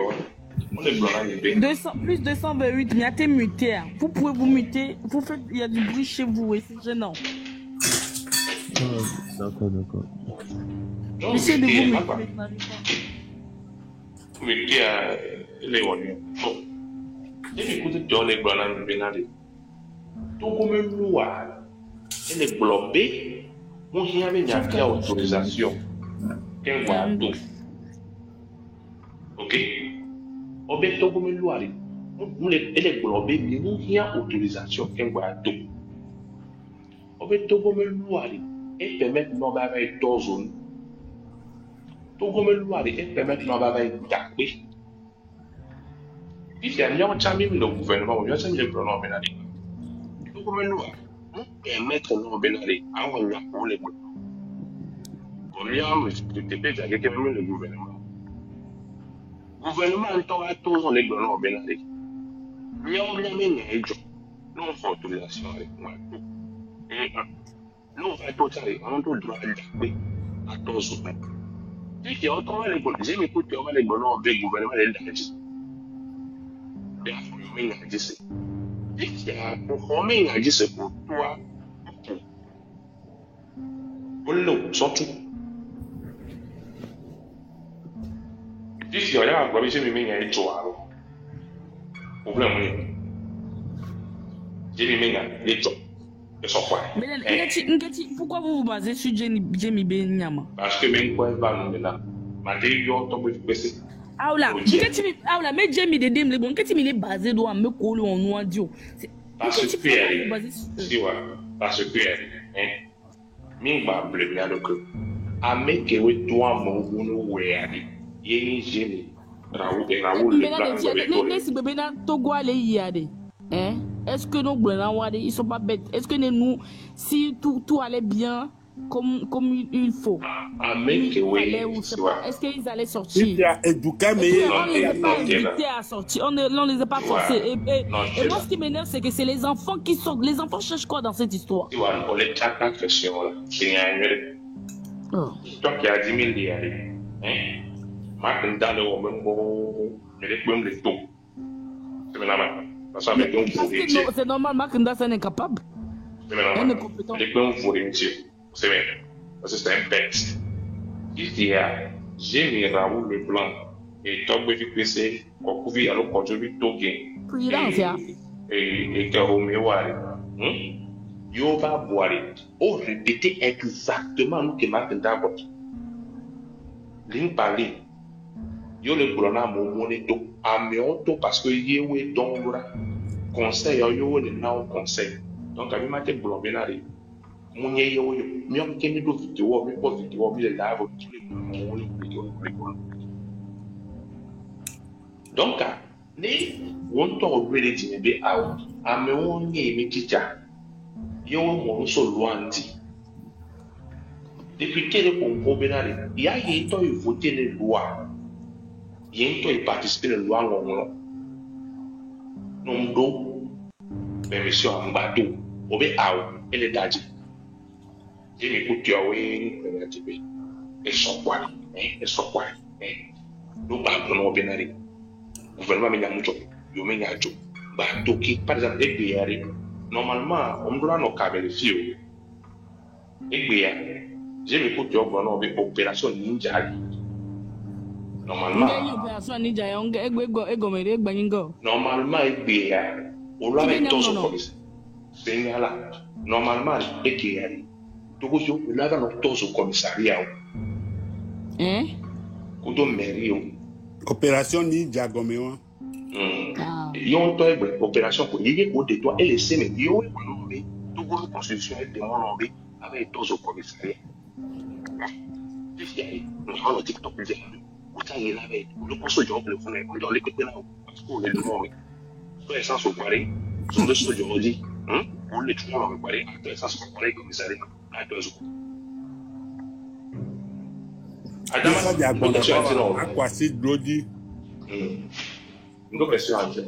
on est blanc et 200 plus 228, mais t'es muté. Vous pouvez vous muter. Vous faites, il y a du bruit chez vous et c'est gênant. D'accord. Essayez de vous muter. Vous mettez à l'éloignement. Bon. Et écoutez, dans les blancs et bénadés. Tout comme une loi, elle est globée. Mon chien avait une autorisation. Qu'un voit tout. Ok? Obéto comme une loi, elle est globée, mais nous il y a autorisation qu'un voit tout. Obéto comme une loi, elle permet de nous avoir deux zones. Tout comme une loi, elle permet de nous avoir d'accueil. Il y a un champion le gouvernement, il y a un champion le pronom bénali. Tout comme une loi, permet de nous bénali, à un loi pour les gouvernements. Comme il y a un respect avec le gouvernement. Le gouvernement a toujours les gouvernements bénali. Il y a un ménage, nous avons autorisation avec moi. Nous avons totalement un droit d'accueil à tous autres. Si tu as autant les gouvernements, j'ai écouté les gouvernements avec le gouvernement de l'État. Il y a un ménage. Si tu as un ménage pour toi, pour nous, surtout. Si tu as un problème, j'ai mis un joie. Problème, j'ai mis un joie. Pourquoi vous vous basez sur Jamie Benyama? Parce que même quand il va nous là, matériaux tombent sur PC. Ah là, mais Jamie de Dem, bon, qu'est-ce qu'il est basé dans me coller en noir dio. Parce que si ouais, parce que min ba blé bien donc a me que we toi mon nous ouais yé Jamie Raoul le plan si bébé na Togo aller y aller. Hein? Est-ce que nos blancs ils sont pas bêtes? Est-ce que nous, si tout allait bien comme il faut, est-ce qu'ils allaient sortir? Il y a éduqué, mais on les a pas invités à sortir. On ne les a pas forcés. Et moi, ce qui m'énerve, c'est que c'est les enfants qui sortent. Les enfants cherchent quoi dans cette histoire? On les tape la question là. C'est un toi qui a 10 000 diarrhées. Hein? Maintenant, dans le moment, les taux. C'est maintenant. C'est normal, Makunda c'est incapable. Elle est compétente. Les plans pour les métiers. C'est bien. Parce que c'est un bête. Il y a Jérémy Raoul le blanc et Togo du PC, Kokuvi à l'occasion du Togué. Et Karoméwari. Yoba Boari. Oh, répétez exactement nous que Makunda a dit. Ligne par ligne. Yo le colonna mon moneto améonto parce que yewe dongura conseil yo le na conseil donc abi mate blobinari munye yo miom kemi do vidéo mi po vidéo mi le live tous les mon donc ni wonto obere ti be awo améon ye mi tija yo mo so loanti député le Congo benari ya ye to voter les lois il y a participé à la loi non do mais monsieur Ambado obé awo elle est dadji j'ai mis pour tu awé et son quoi nous pas non benari gouvernement me nyamucho yo me nyacho ba to ki par exemple des biari Normalement, on doit nos câbles filles. Et bien, j'ai mis pour toi une opération ninja. Normalement, normalement, et bien, on l'a mis tous au commissaire. C'est là. Normalement, et bien, tout le monde l'a mis tous au commissariat. Hein? Kudo mairie. Opération ninja goméo. Yon toi opération pour y au de toi et laisser mais yo mais tout le constitution est demandé avec tous au commissariat. Nous avons le TikTok le poste de le fond on doit l'écouter là parce qu'on est demandé. Soit essence au pareil, sont deux choses aujourd'hui. On les trouve au pareil, essence au pareil commissariat à deux jours. Ça dit à quoi c'est Brody. Une question à dire.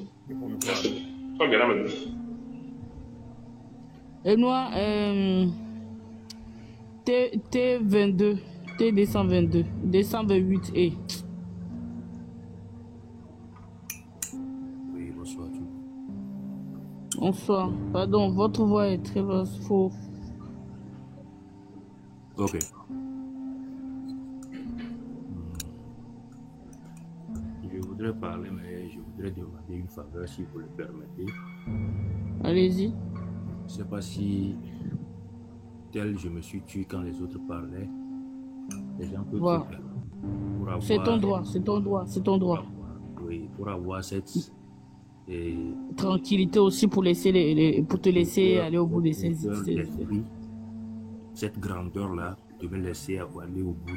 Et moi, T22, T222, 228 et. Oui, bonsoir. Bonsoir. Pardon, votre voix est très basse. Faux. Ok. Je voudrais parler, mais je voudrais demander une faveur si vous le permettez. Allez-y. Je ne sais pas si, tel je me suis tué quand les autres parlaient. Les gens peuvent Voilà. C'est ton droit, c'est ton droit, c'est ton droit. Oui, pour avoir cette tranquillité aussi pour laisser pour te laisser aller au bout de ces cette grandeur là de me laisser aller au bout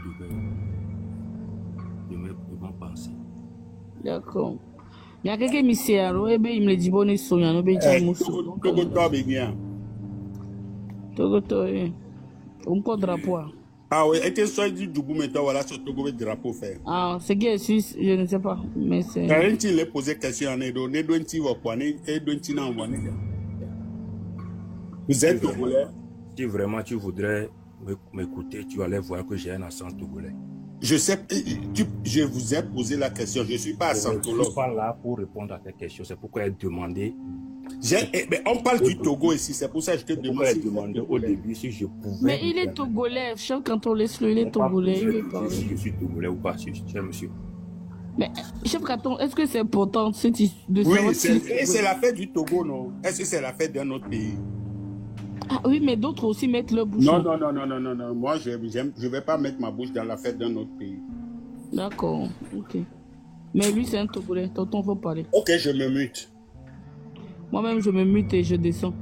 de mes pensées. D'accord. Il y a quelqu'un qui il me dit bon so ya no be jamuso. Togo to be bien. Togo to on ko drapeau. Ah oui, était soit du Djougou maintenant voilà sur Togo le drapeau fait. Ah, c'est qui est suisse, je ne sais pas, mais c'est quand il est posé question en Edo, ne doit il va poigner et doit il en voir. Vous êtes togolais? Si vraiment tu voudrais m'écouter, tu allais voir que j'ai un accent togolais. Je sais, je vous ai posé la question, je ne suis pas accentologue. Je ne suis pas là pour répondre à tes questions, c'est pourquoi elle demandé. Mais on parle du Togo ici, c'est pour ça que je te demande. Elle demandé au début si je pouvais. Mais il est togolais, chef, quand on laisse le, il est togolais. Si je suis togolais ou pas, cher monsieur. Mais chef Katon, est-ce que c'est important de savoir si c'est la fête du Togo, non? Est-ce que c'est la fête d'un autre pays? Ah oui, mais d'autres aussi mettent leur bouche. Non. Moi, je ne vais pas mettre ma bouche dans la fête d'un autre pays. D'accord, ok. Mais lui, c'est un Togolais. Tonton, faut parler. Ok, je me mute. Moi-même, je me mute et je descends.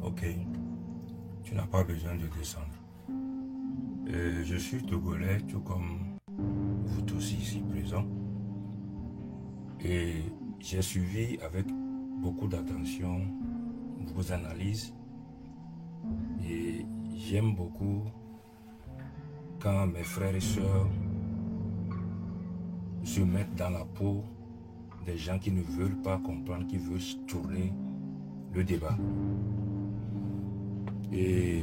Ok. Tu n'as pas besoin de descendre. Je suis Togolais, tout comme vous tous ici présents. Et j'ai suivi avec beaucoup d'attention vos analyses. Et j'aime beaucoup quand mes frères et sœurs se mettent dans la peau des gens qui ne veulent pas comprendre, qui veulent tourner le débat. Et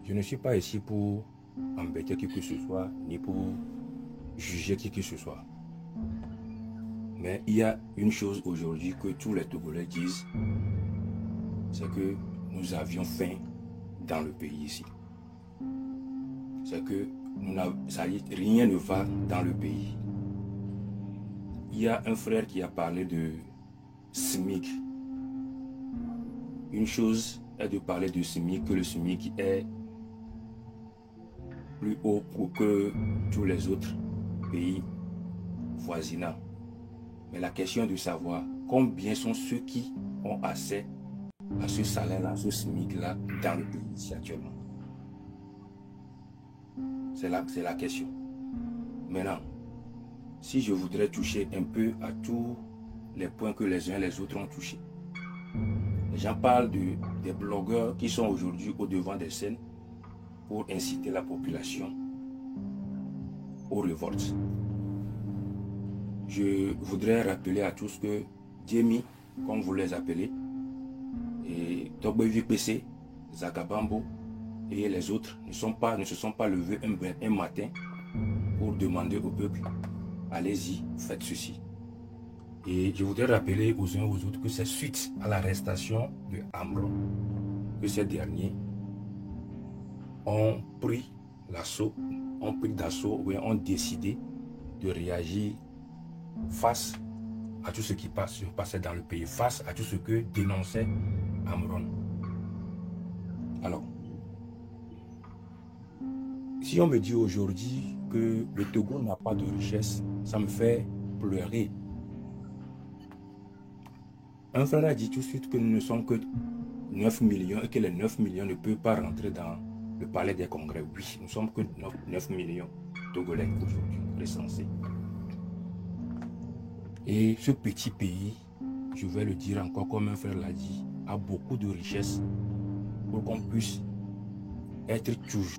je ne suis pas ici pour embêter qui que ce soit, ni pour juger qui que ce soit. Mais il y a une chose aujourd'hui que tous les Togolais disent, c'est que nous avions faim dans le pays ici. C'est que rien ne va dans le pays. Il y a un frère qui a parlé de SMIC. Une chose est de parler de SMIC, que le SMIC est plus haut que tous les autres pays voisinants. Mais la question est de savoir combien sont ceux qui ont accès à ce salaire-là, à ce SMIC-là dans le pays ici actuellement. C'est la question. Maintenant, si je voudrais toucher un peu à tous les points que les uns et les autres ont touchés. Les gens parlent des blogueurs qui sont aujourd'hui au devant des scènes pour inciter la population aux révoltes. Je voudrais rappeler à tous que Djemi, comme vous les appelez, et Togbevi PC, Zagabambo et les autres ne se sont pas levés un matin pour demander au peuple, allez-y, faites ceci. Et je voudrais rappeler aux uns et aux autres que c'est suite à l'arrestation de Amron que ces derniers ont pris l'assaut, ont décidé de réagir face à tout ce qui passait dans le pays, face à tout ce que dénonçait Amron. Alors, si on me dit aujourd'hui que le Togo n'a pas de richesse, ça me fait pleurer. Un frère a dit tout de suite que nous ne sommes que 9 millions et que les 9 millions ne peuvent pas rentrer dans le palais des congrès. Oui, nous sommes que 9 millions Togolais aujourd'hui recensés. Et ce petit pays, je vais le dire encore comme un frère l'a dit, a beaucoup de richesses pour qu'on puisse être toujours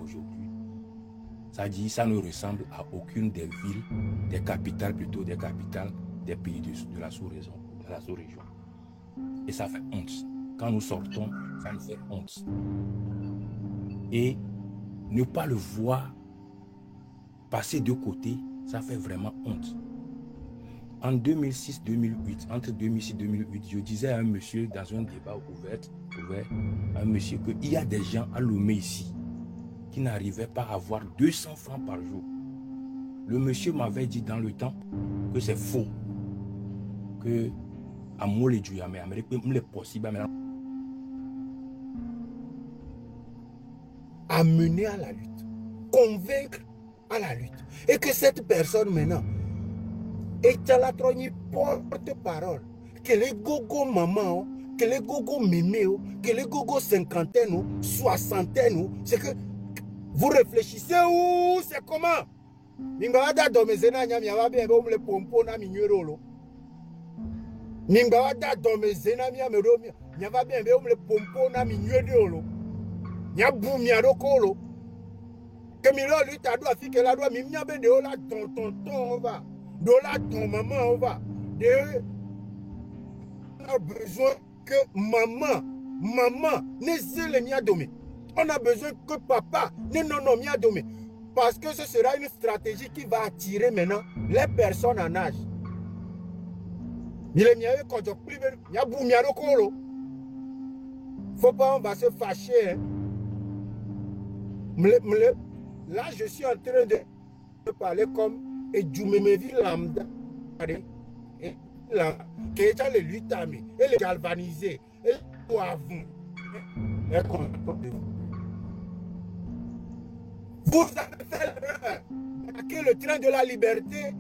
aujourd'hui. Ça dit, ça ne ressemble à aucune des villes, des capitales plutôt, des capitales des pays de la sous-région. Et ça fait honte. Quand nous sortons, ça nous fait honte. Et ne pas le voir passer de côté, ça fait vraiment honte. En 2006-2008, entre 2006 et 2008, je disais à un monsieur dans un débat ouvert à un monsieur qu'il y a des gens à Lomé ici qui n'arrivaient pas à avoir 200 francs par jour. Le monsieur m'avait dit dans le temps que c'est faux. Que à moi les dieux, mais c'est possible. Amener à la lutte, convaincre à la lutte. Et que cette personne maintenant est à la trogne porte-parole. Que les gogo maman, que les gogo mémé, que les gogo cinquantaine, soixantaine, c'est que vous réfléchissez où, c'est comment? Nimbaada domezena nyami ababe ebe le pompo na minyorolo. Nimbaada domezena mi ameromi nyababe ebe le pompo na minyorolo. Nyabu mi arokolo. Kemilo lui ta doit fi que la doit mi nyabe de ola ton on va. De la ton maman on va. De on a besoin que maman ne se le niadome. On a besoin que papa ne non niadome. Parce que ce sera une stratégie qui va attirer maintenant les personnes en âge. Faut pas, on va se fâcher. Hein. Là, je suis en train de parler comme Edjoumemevi lambda. Qui est le lutami, et le galvaniser, et le poivron. Vous avez fait l'erreur d'attaquer le train de la liberté.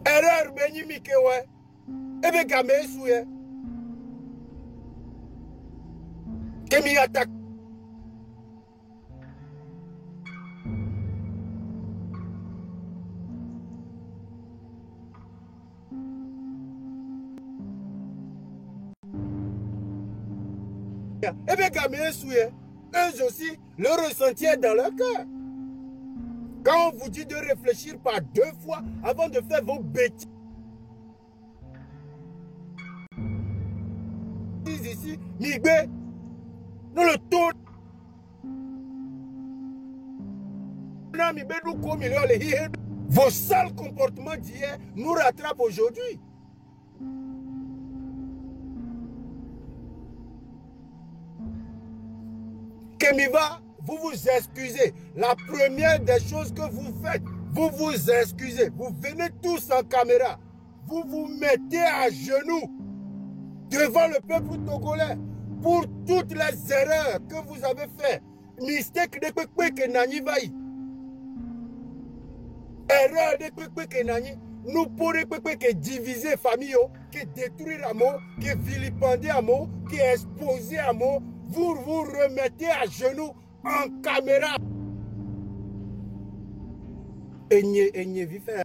Erreur, Benny Mikewe. Et bien, Gamé Souye. Kemi attaque. Et bien, Gamé Souye, eux aussi, le ressentier dans leur cœur. Quand on vous dit de réfléchir par 2 fois avant de faire vos bêtises, ici, Migbe, nous le tour. Vos sales comportements d'hier nous rattrapent aujourd'hui. Kemiva, vous vous excusez. La première des choses que vous faites, vous vous excusez. Vous venez tous en caméra. Vous vous mettez à genoux devant le peuple togolais pour toutes les erreurs que vous avez faites. Mistake de Pekpe Kenani Vaï. Erreur de Pekpe Kenani. Nous pourrions que diviser famille, que détruire amour, que vilipender amour, que exposer amour. Vous vous remettez à genoux en caméra. Enye vifé.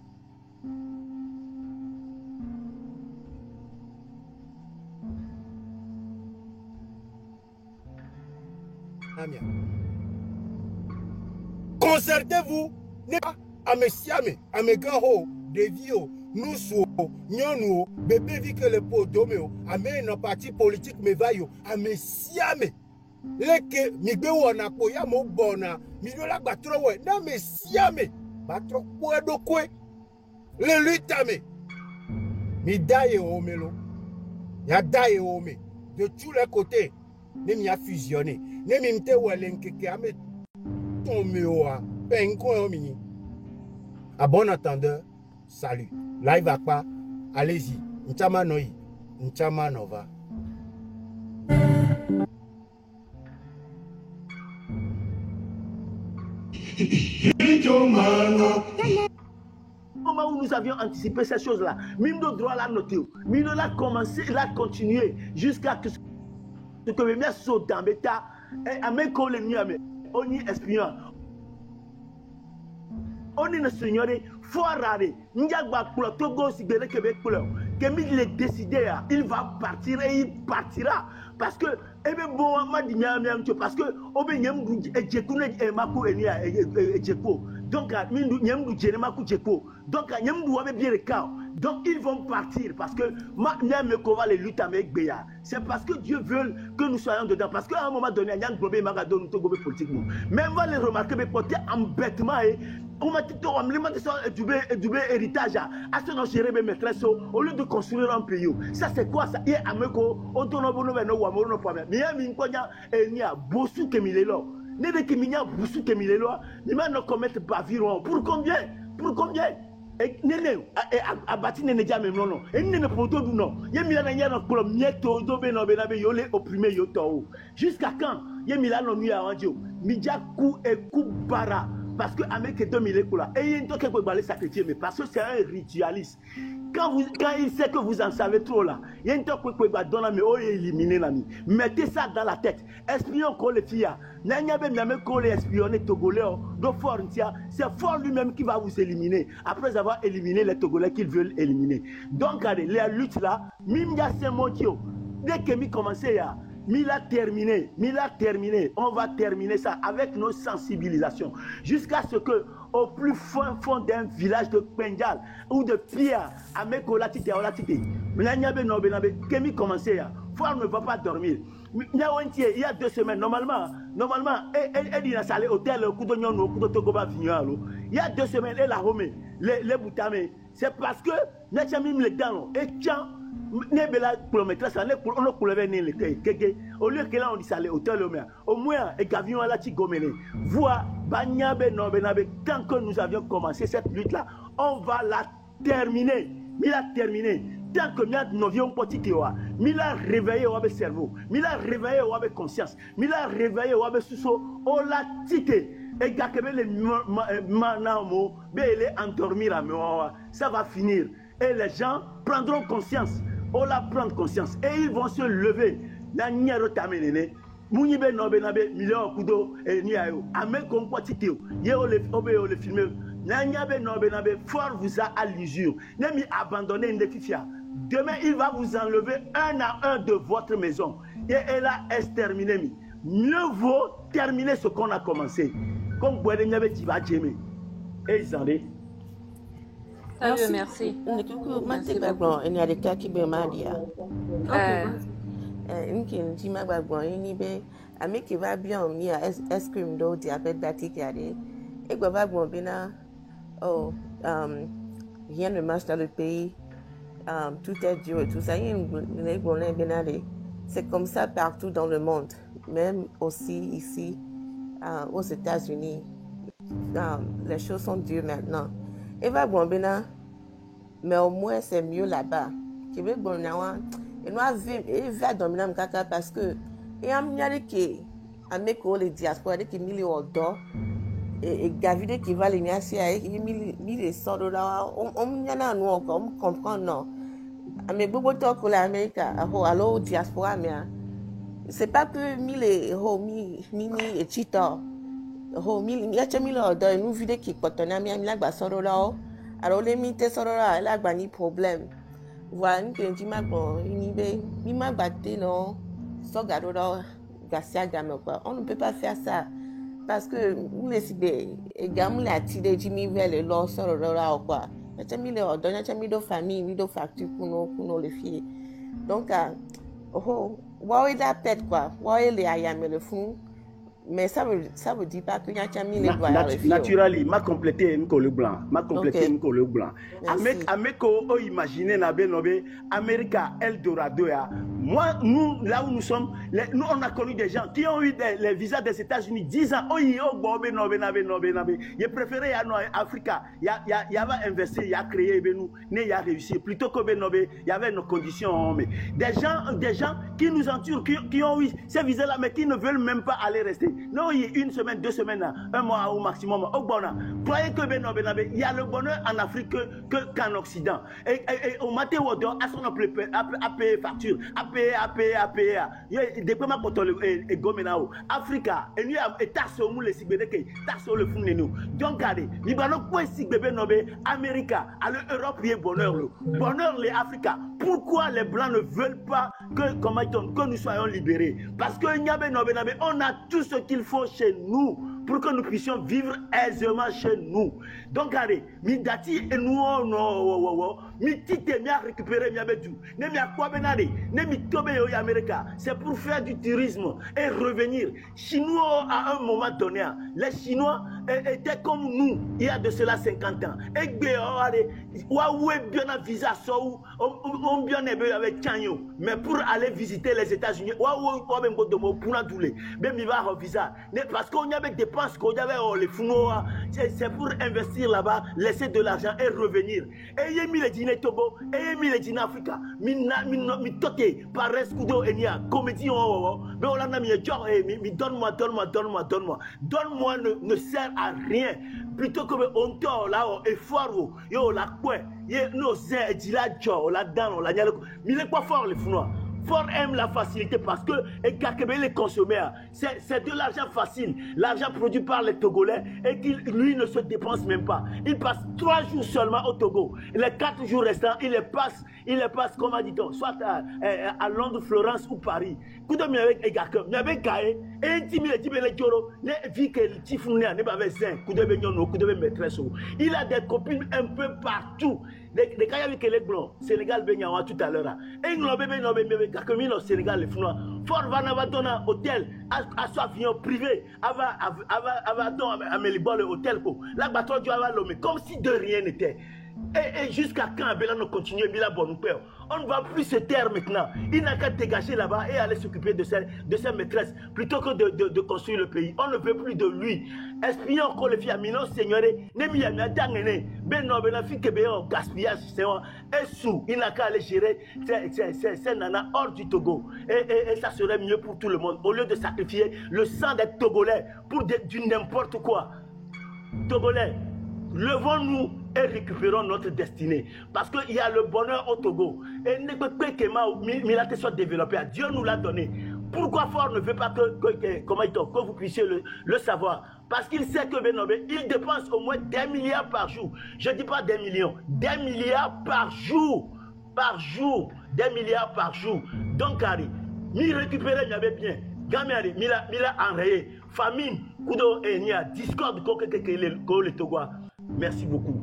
Concertez-vous. N'est pas à mes siame, à mes gars, des vieux, nous sous, nous, bébé vit que le pot d'homme, à mes parti politique me vaille, à mes siame. leke migbe wona po ya mo bona mi do la gba tro we na me siame ba tro po edokwe le lutame mi daye omelo ya daye ome de tous les côtés ne mi a fusionné ne mi mte wele nkeke ame tombe oa ben ko omi à bon entendeur salut live à pas allez-y nchama noi nchama nova. Au moment où nous avions anticipé ces choses-là, même de droit l'a noté, mais nous l'a commencé, l'a continué jusqu'à ce que les miens sautent dans l'état et à mes collègues, on y espion. On est seigneurie fort rare. N'yagba pour le Togo si bien Québec pour Kémy il est décidé, il va partir et il partira parce que eh bien bon m'a dit parce que obényam du ejekune emaku enia ejeko donc nyam du jenemaku jeko donc nyam du wabe bien le cas donc ils vont partir parce que ma nyam ko va les lutter avec Béa c'est parce que Dieu veut que nous soyons dedans parce qu'à un moment donné nyam globé magado nous togo politiquement mais on va les remarquer mais porter embêtement et on m'a dit on m'a dit du héritage à ce non gérer mes maîtresses au lieu de construire un pays ça c'est quoi ça et ameko otonobono no wa mo no problème mi konya enia bosu kemilelo ne de keminya bosu kemilelo ni ma no commettre baviron pour combien nene abati nene jamais non et nene poto du non yemila na nyana ko mieto do be no be na be yole opprimé yoto jusqu'à quand yemila no nu ya wanjo mijaku e kubara parce que avec 2000 kola et il doit que balé sacrifier mais parce que c'est un ritualiste quand il sait que vous en savez trop là il y a une temps que va donner mais oh éliminer l'ami mettez ça dans la tête espion ko le fia n'anya be même ko le espionner togolais do fortia c'est fort lui-même qui va vous éliminer après avoir éliminé les togolais qu'ils veulent éliminer donc les luttes là mimia semotio dès que mi commencer ya Mila terminé, on va terminer ça avec nos sensibilisations jusqu'à ce que au plus fond d'un village de Pendjal ou de Pia, à Mekolatite, Kemi commencé, Foire ne va pas dormir. Il y a 2 semaines, normalement, elle dit à l'hôtel, il y a 2 semaines, elle a remis les boutame. C'est parce que nous avons mis les dents et tiens. Nebela kilométre ça ne pour on lever ne le keke au lieu que là on dit ça les hôtels au moins et gavion là ti gomene voix banyabe no benabe tant que nous avions commencé cette lutte là on va la terminer tant que nous avions petit wa mila réveiller wa cerveau mila réveiller wa conscience mila réveiller wa suso o la tite et gakebe les manamo be les endormir à moi ça va finir et les gens prendront conscience. On va prendre conscience et ils vont se lever. Na nyero tamenene. Munibe no benabe million kudo et niayo. Amen kompotiteo. Ye o le filmer. Na nyabe no benabe fort vous a à l'usure. Nemi abandonner ndefifia. Demain il va vous enlever un à un de votre maison et elle a exterminé. Mieux vaut terminer ce qu'on a commencé. Comme Boede nyabe ti va jeme. Et ils en est. Merci. Merci. Il y a des cas qui me mandent. Une qui m'a dit ami qui va bien mis à escrime d'eau diabète batique et va bien rien ne marche dans le pays tout est dur et tout ça c'est comme ça partout dans le monde même aussi ici aux États-Unis les choses sont dures maintenant. Et va bien, mais au moins c'est mieux là-bas. Qui veut bon et nous va dominer le caca parce que il y a un qui avec les diasporas qui mis au dos et Gavide qui va les miasser il mis les sorts là on y en a nous encore on comprend non mais beaucoup de que l'Amérique alors diaspora mais c'est pas que mis les mini et chita il y a mis là dans une vidéo qui cotonne mais il a pas sorti là alors les mites sorti là il a pas ni problème voilà que tu m'as bon il m'a battu non so garo là Garcia gamme quoi on ne peut pas faire ça parce que nous les cibés et gamme la tide Jimmy vers le lot sorti là quoi il a mis là dans il a mis de famille mis de facture pour nos les filles donc ouais, la pète quoi. Ouais, les ayam le fond. Mais ça veut dire pas que y a jamais les doigts. Naturally, m'a complété un col blanc. M'a complété un col blanc. Ameko, imaginez na benobe, America, Eldorado ya. Moi, nous, là où nous sommes, nous on a connu des gens qui ont eu les visas des États-Unis 10 ans. Il préféré à Africa. Il y avait investi, il y a créé, il y a réussi. Plutôt que il y avait nos conditions. Des gens qui nous entourent, qui ont eu ces visas-là, mais qui ne veulent même pas aller rester. Non, il y a une semaine, 2 semaines, un mois au maximum. Au bonheur. Croyez que il y a le bonheur en Afrique qu'en Occident. Et au matin, à son payer facture, à payer. Depuis ma potole et gomenao. Africa, et nous avons taxe au moule sigbédeke, taxe au le fond de nous. Donc, regardez, nous avons quoi sigbébé nobé, Amérique, à l'Europe, il y a bonheur. Bonheur, les Africains. Pourquoi les Blancs ne veulent pas que nous soyons libérés? Parce que on a tout ce qu'il faut chez nous pour que nous puissions vivre aisément chez nous. Donc, allez, midati et nous, récupérer c'est pour faire du tourisme et revenir. Chinois, à un moment donné, les Chinois étaient comme nous il y a de cela 50 ans. Et bien visa, on bien avec Chanyo, mais pour aller visiter les États-Unis, parce qu'on y avait des dépenses, qu'on y avait les fonds, c'est pour investir là-bas, laisser de l'argent et revenir. Et il y a mis les dîners Togo, et il y a mis les dîners Africa, mi toté, par rescudo et nia, comédie, mais on a mis donne-moi. Donne-moi ne sert à rien. Plutôt que on tord là, et fort, yo la quoi, nos airs, et dit la joie, la dame, la niale, mais il est pas fort les fonds. Fort aime la facilité parce que les consommateurs, c'est de l'argent facile, l'argent produit par les Togolais et qu'il lui ne se dépense même pas. Il passe 3 jours seulement au Togo. Les 4 jours restants, il les passe, comment dit-on, soit à Londres, Florence ou Paris. Coup de avec Egakem, il y avait Kaé, et intimé, les Joro, les vies que le Tifounia n'est pas avec Zin, coup de Begnon, coup de maîtresse. Il a des copines un peu partout. Les cas avec les blancs, Sénégal, Benyawa tout à l'heure. Et nous avons Sénégal, les Founois. Fort Vanavadona, hôtel, à son avion privé, avant à Melibol, le hôtel. Là, bateau du Avalomé, comme si de rien n'était. Et jusqu'à quand Abela nous continue, Bila Bonpère. On ne va plus se taire maintenant. Il n'a qu'à dégager là-bas et aller s'occuper de ses maîtresses plutôt que de construire le pays. On ne veut plus de lui. Espion encore le fier, Minon Seigneurie, Nemi Amia Dangene, Beno Benafi Kebeo, gaspillage, et sous, il n'a qu'à aller gérer ces nanas hors du Togo. Et ça serait mieux pour tout le monde. Au lieu de sacrifier le sang des Togolais pour du n'importe quoi. Togolais, levons-nous et récupérons notre destinée. Parce qu'il y a le bonheur au Togo. Et ne peut pas que Milate soit développé. Dieu nous l'a donné. Pourquoi Fort ne veut pas que vous puissiez le savoir? Parce qu'il sait que Benobé, il dépense au moins 10 milliards par jour. Je ne dis pas des millions. 10 milliards par jour. Par jour. 10 milliards par jour. Donc, Harry, mi récupérer, il y avait bien. Gamé, Mila enrayé. Famine, Kudo et Nia, discorde, le Togo. Merci beaucoup.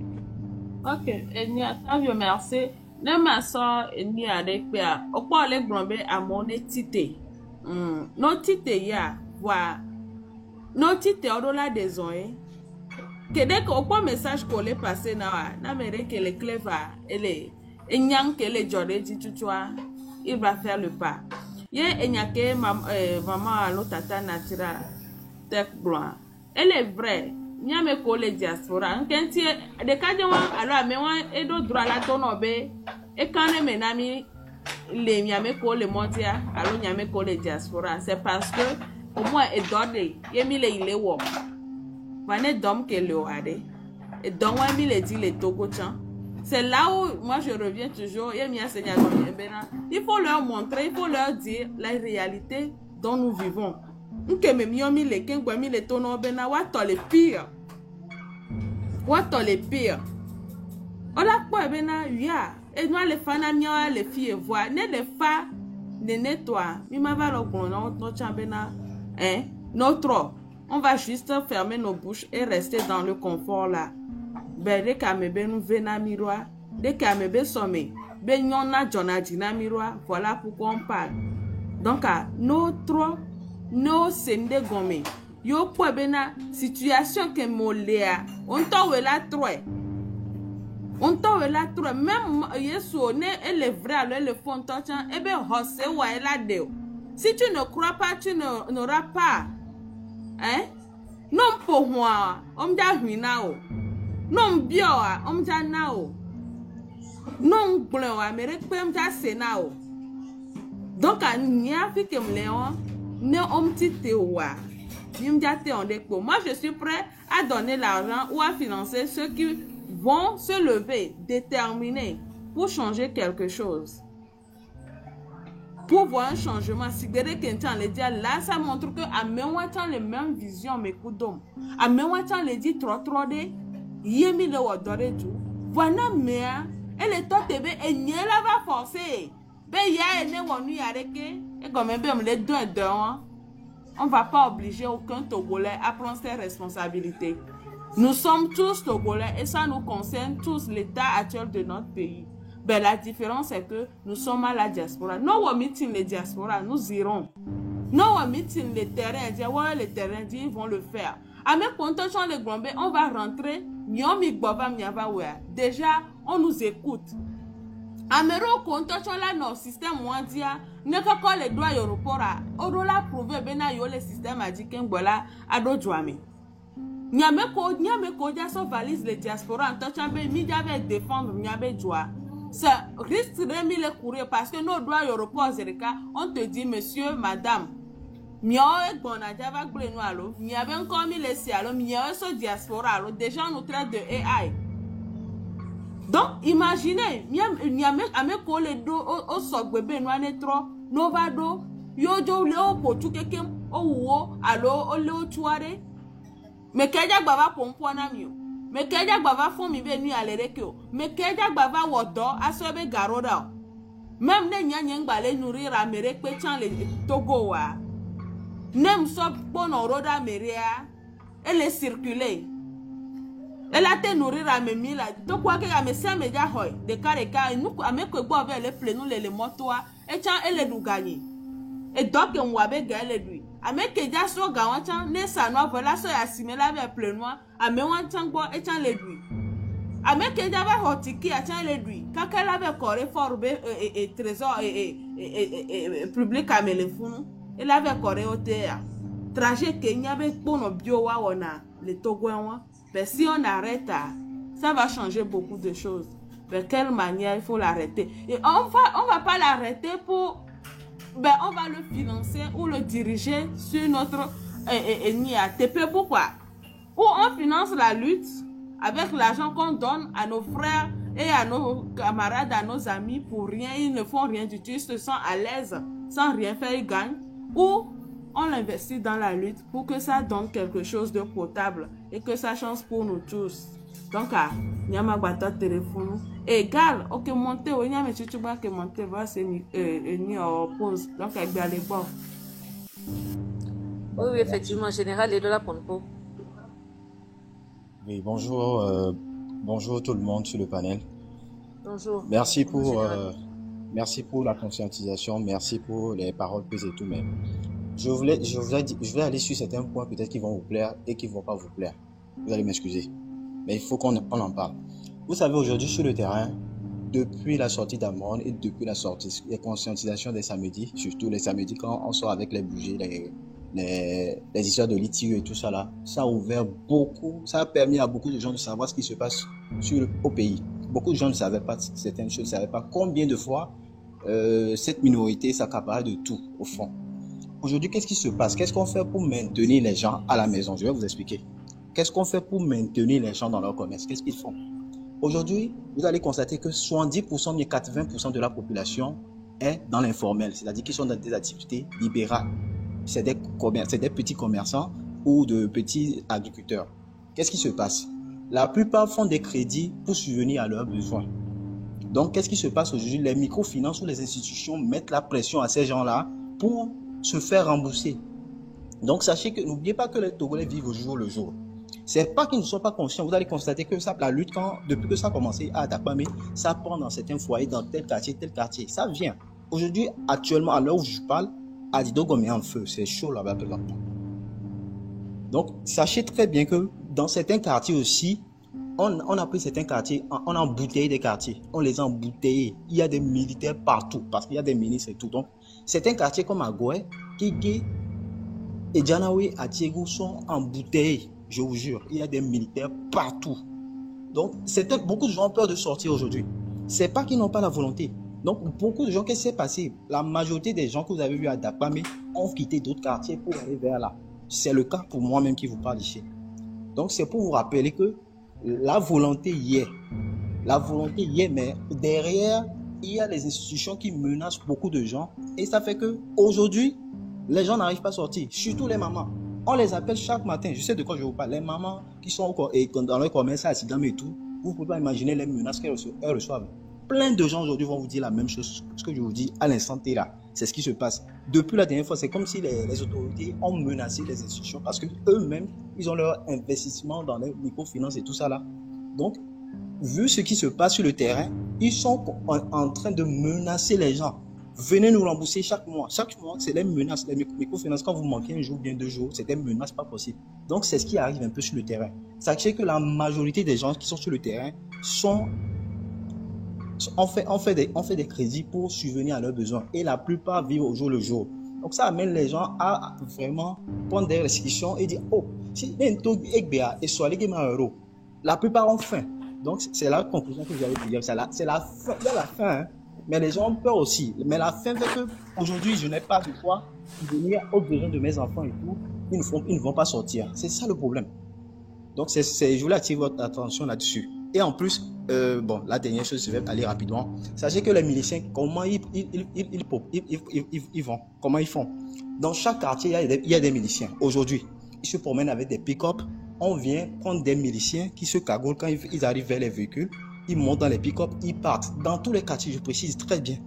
Ok, Enia, merci. Nema so Enia dekpea. Okpo le grombe amone tite. No tite ya wa. No tite odola desoin. Kede ko okpo message ko le passer na mere que le clever ele enyang que le jode titutua. Il va faire le pas. Ye enyake maman lo tata natira tek blanc. Elle est vraie. Nyame ko le diaspora nkenti de kajewa alo amewa edo droit la tonobe e kane menami le nyame ko le montia alo nyame ko le diaspora c'est parce que au moins e dode yemi le ile wo vané dom que le ade et donc moi mi le dit le Togo chan c'est là où moi je reviens toujours yemi enseigne comme bena il faut leur montrer, il faut leur dire la réalité dont nous vivons. Nke me miomi le kengwe mi le tono bena wato le pire. Wato le pire. Ola kwa bena ya. Et nous les fana mia les filles voix. Ne le fa ne nettoie. Mi ma va lo gona no chambena. Notre. On va juste fermer nos bouches et rester dans le confort là. Ben de kamebe nous vena miroir. De kamebe somme. Ben yona jona dina miroir. Voilà pourquoi on parle. Donc, no sende gome. Yo po bena situation que molea. On t'en la trois. On t'en la trois. Même Yesu ne elle est vrai alors le fond t'en ebe hose wa la deo. Si tu ne crois pas, tu n'auras pas. Hein? Non po moi, on da huinao. Non bio on da nao. Non blanc Amérique peut on da senao. Donc à nia fi kem léon ne om tite wa. Moi, je suis prêt à donner l'argent ou à financer ceux qui vont se lever, déterminés pour changer quelque chose. Pour voir un changement, si là, ça montre que à même temps les mêmes visions, mes coups d'homme. À même temps, les dit trop de yemi le wadore du. Voilà, mais elle est toi, et n'y la va forcer. Ben, ya ene wonu yareke, et comme même les deux. On ne va pas obliger aucun Togolais à prendre ses responsabilités. Nous sommes tous Togolais et ça nous concerne tous l'état actuel de notre pays. Ben, la différence est que nous sommes à la diaspora. Nous, on meeting les diasporas, nous irons. Nous, on meeting les terrains, ouais, les terrains, ils vont le faire. Avec Pontochon les Grombe, on va rentrer. Déjà, on nous écoute. Amero Pontochon là, nos systèmes mondial. Ne pas les droits européens. On doit prouver bena yo le système a dit qu'un bola a do jouami. Nyameko dia so valise les diaspora en touchant be mi j'avais défendre nyabe joie. Ça risque de mi le courir parce que nos droits européens zerika on te dit monsieur madame mio e bona java gble no alo mi avait encore mis les cialo mi so diaspora alo déjà nous traite de AI. Donc imaginez ameko le do o so gbebe no ane tro no va do yo jo le o potu kekem o wo alo o le o tuare me keja gbava pompo na mi o me keja gbava fun mi be ni alereke o me keja gbava wodo aso be garoda o même ne nyanye ngbale nurira mere pe chan le Togo wa nem so bono roda meria elle circuler elle a te nourrir me mila to kwa ke ga me se me ja hoy de kareka nu ameko gbo be le plenu le moto a e chan ele du gagner et donc on wa be ga ele du ameke ja so ga wan chan ne sa no vola so ya simela be plenu ame wan chan gbo e chan le du ameke ja ba hotiki a chan le du kakela be kore for be et trésor et public amele funu elle avait coré au terre trajet Kenya be pono bio wa wona le Togoan. Mais si on arrête, ça va changer beaucoup de choses. De quelle manière il faut l'arrêter? Et on va pas l'arrêter pour... Ben, on va le financer ou le diriger sur notre NIATP. Pourquoi? Ou on finance la lutte avec l'argent qu'on donne à nos frères et à nos camarades, à nos amis pour rien. Ils ne font rien du tout, ils se sentent à l'aise, sans rien faire, ils gagnent. Ou on l'investit dans la lutte pour que ça donne quelque chose de potable et que ça change pour nous tous. Donc, nyama bata téléphone égal, ok, monter, on y a tu vas que monter, va c'est ni pause. Donc, avec les bords. Oui, effectivement, général, et de la Ponpo. Oui, bonjour, bonjour tout le monde sur le panel. Bonjour. Merci pour la conscientisation, merci pour les paroles prises et tout, mais je vais aller sur certains points peut-être qui vont vous plaire et qui ne vont pas vous plaire. Vous allez m'excuser. Mais il faut qu'on en parle. Vous savez, aujourd'hui sur le terrain, depuis la sortie d'Amon et depuis la sortie, les conscientisations des samedis, surtout les samedis quand on sort avec les bougies, les histoires de litiges et tout ça là, ça a ouvert beaucoup, ça a permis à beaucoup de gens de savoir ce qui se passe au pays. Beaucoup de gens ne savaient pas certaines choses, ne savaient pas combien de fois cette minorité s'accaparait de tout au fond. Aujourd'hui, qu'est-ce qui se passe? Qu'est-ce qu'on fait pour maintenir les gens à la maison? Je vais vous expliquer. Qu'est-ce qu'on fait pour maintenir les gens dans leur commerce? Qu'est-ce qu'ils font? Aujourd'hui, vous allez constater que 70%, mais 80% de la population est dans l'informel, c'est-à-dire qu'ils sont dans des activités libérales. C'est des petits commerçants ou de petits agriculteurs. Qu'est-ce qui se passe? La plupart font des crédits pour subvenir à leurs besoins. Donc, qu'est-ce qui se passe aujourd'hui? Les microfinances ou les institutions mettent la pression à ces gens-là pour se faire rembourser. Donc, sachez que n'oubliez pas que les Togolais vivent au jour le jour. C'est pas qu'ils ne sont pas conscients. Vous allez constater que ça, la lutte, depuis que ça a commencé à Dakpamé, ça prend dans certains foyers, dans tel quartier, ça vient. Aujourd'hui, actuellement, à l'heure où je parle, Adidogo met en feu, c'est chaud là-bas. Donc, sachez très bien que dans certains quartiers aussi, on a pris certains quartiers, on a embouteillé des quartiers, on les a embouteillés. Il y a des militaires partout, parce qu'il y a des ministres et tout. Donc, certains quartiers comme Agoué, Kiki et Djanaoui, Atiego sont embouteillés, je vous jure. Il y a des militaires partout. Donc, beaucoup de gens ont peur de sortir aujourd'hui. C'est pas qu'ils n'ont pas la volonté. Donc, beaucoup de gens, qu'est-ce qui s'est passé? La majorité des gens que vous avez vus à Dapamé ont quitté d'autres quartiers pour aller vers là. C'est le cas pour moi-même qui vous parle ici. Donc, c'est pour vous rappeler que la volonté y est. La volonté y est, mais derrière, il y a les institutions qui menacent beaucoup de gens. Et ça fait que aujourd'hui, les gens n'arrivent pas à sortir. Surtout les mamans. On les appelle chaque matin. Je sais de quoi je vous parle. Les mamans qui sont dans leur commerce à Sidam et tout, vous ne pouvez pas imaginer les menaces qu'elles reçoivent. Plein de gens aujourd'hui vont vous dire la même chose. Ce que je vous dis à l'instant T là, c'est ce qui se passe. Depuis la dernière fois, c'est comme si les autorités ont menacé les institutions parce qu'eux-mêmes, ils ont leur investissement dans les microfinances et tout ça là. Donc, vu ce qui se passe sur le terrain, ils sont en train de menacer les gens. Venez nous rembourser chaque mois. Chaque mois, c'est les menaces. Les microfinances, quand vous manquez un jour, bien 2 jours, c'est des menaces pas possibles. Donc, c'est ce qui arrive un peu sur le terrain. Sachez que la majorité des gens qui sont sur le terrain on fait des crédits pour subvenir à leurs besoins. Et la plupart vivent au jour le jour. Donc, ça amène les gens à vraiment prendre des restrictions et dire, oh, si la plupart ont faim. Donc, c'est la conclusion que j'avais pu dire. C'est la faim. Il y a la faim, hein. Mais les gens ont peur aussi. Mais la faim fait que aujourd'hui, je n'ai pas de quoi venir aux besoins de mes enfants et tout. Ils ne vont pas sortir. C'est ça le problème. Donc, je voulais attirer votre attention là-dessus. Et en plus, la dernière chose, je vais aller rapidement. Sachez que les miliciens, comment ils vont, comment ils font. Dans chaque quartier, il y a des miliciens. Aujourd'hui, ils se promènent avec des pick-up. On vient prendre des miliciens qui se cagoulent quand ils arrivent vers les véhicules. Ils montent dans les pick-up, ils partent. Dans tous les quartiers, je précise très bien.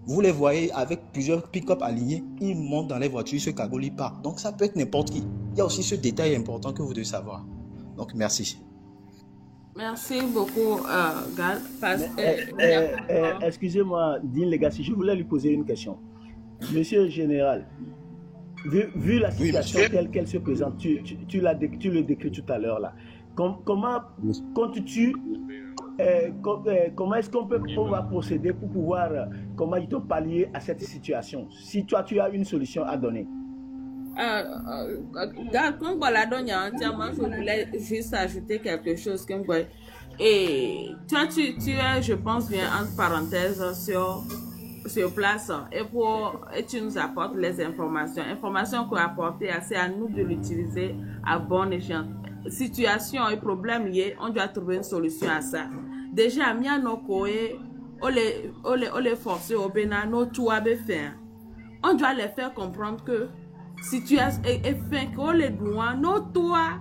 Vous les voyez avec plusieurs pick-up alignés. Ils montent dans les voitures, ils se cagoulent, ils partent. Donc ça peut être n'importe qui. Il y a aussi ce détail important que vous devez savoir. Donc merci. Merci beaucoup, Gal. Excusez-moi, Dean Legacy, je voulais lui poser une question. Monsieur le général, vu la situation telle qu'elle se présente, tu le décris tout à l'heure là. Comment comptes-tu, comment est-ce qu'on va procéder pour pouvoir, comment ils t'ont pallier à cette situation? Si toi tu as une solution à donner. Comme entièrement, je voulais juste ajouter quelque chose. Et toi, tu es, je pense, bien entre parenthèses sur place et tu nous apportes les informations qu'on a apportées, c'est à nous de l'utiliser à bon escient. Situation et problème liés, on doit trouver une solution à ça. Déjà, on les forcer au bénin, on doit les faire comprendre que situation est fin que les douans no toi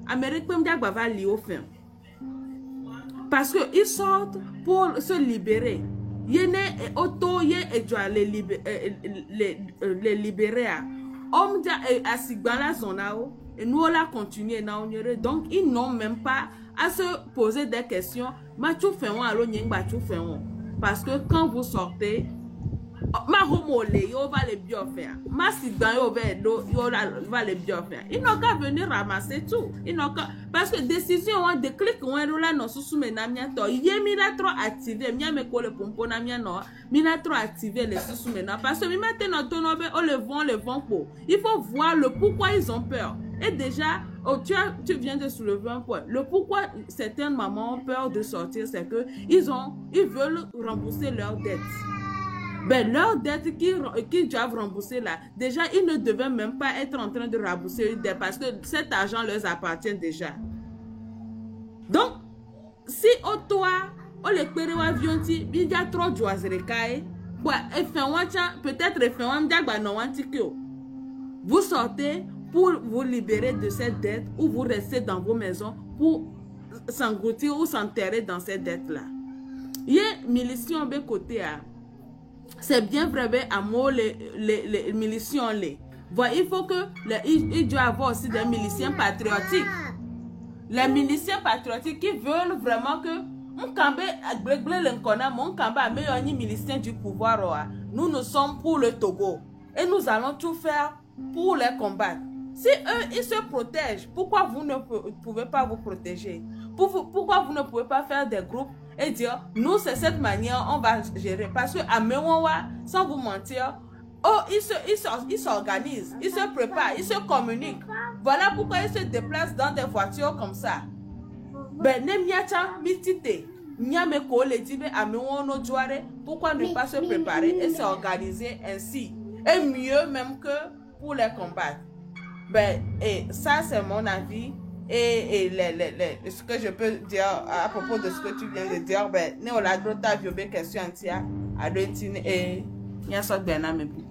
Amérique même dia va li au fin parce que ils sortent pour se libérer yene auto ye et doit les libérer homme dia asigban la zone et nous la continuer na onere donc ils n'ont même pas à se poser des questions ma tu fais on allo nyengba tu fais on parce que quand vous sortez ma homolé, yo va les bien faire. Ma sidan yo va les bien faire. Ils n'ont qu'à venir ramasser tout. Ils n'ont qu'à parce que décision on déclic on là non sous menamia to. Yé mina trop activé, mia me colle pompo na mia no. Mina trop activé les sous mena parce que mi maintenant ton on le vent pour. Il faut voir le pourquoi ils ont peur. Et déjà, tu viens de soulever un point. Le pourquoi certaines mamans ont peur de sortir, c'est que ils veulent rembourser leurs dettes. Ben, leurs dettes qu'ils doivent rembourser là, déjà, ils ne devaient même pas être en train de rembourser une dette parce que cet argent leur appartient déjà. Donc, si au toit, on les père avion, il y a trop de joiseries, peut-être vous sortez pour vous libérer de cette dette ou vous restez dans vos maisons pour s'engloutir ou s'enterrer dans cette dette-là. Il y a miliciens de côté à c'est bien vrai à moi les miliciens les. Il faut que il doit avoir aussi des miliciens patriotiques. Les miliciens patriotiques qui veulent vraiment que on cambe miliciens du pouvoir. Nous sommes pour le Togo. et nous allons tout faire pour les combattre. Si eux, ils se protègent, pourquoi vous ne pouvez pas vous protéger? Pourquoi vous ne pouvez pas faire des groupes et dire, nous, c'est cette manière, on va gérer. Parce que à Mewawa, sans vous mentir, oh, ils s'organisent, ils se préparent, ils se communiquent. Voilà pourquoi ils se déplacent dans des voitures comme ça. Ben, pourquoi ne pas se préparer et s'organiser ainsi? Et mieux même que pour les combattre. Ben, et ça, c'est mon avis. Et ce que je peux dire à propos de ce que tu viens de dire, ben, ne la grota viobé question entière à l'intine et il y a ça de bien à me dire.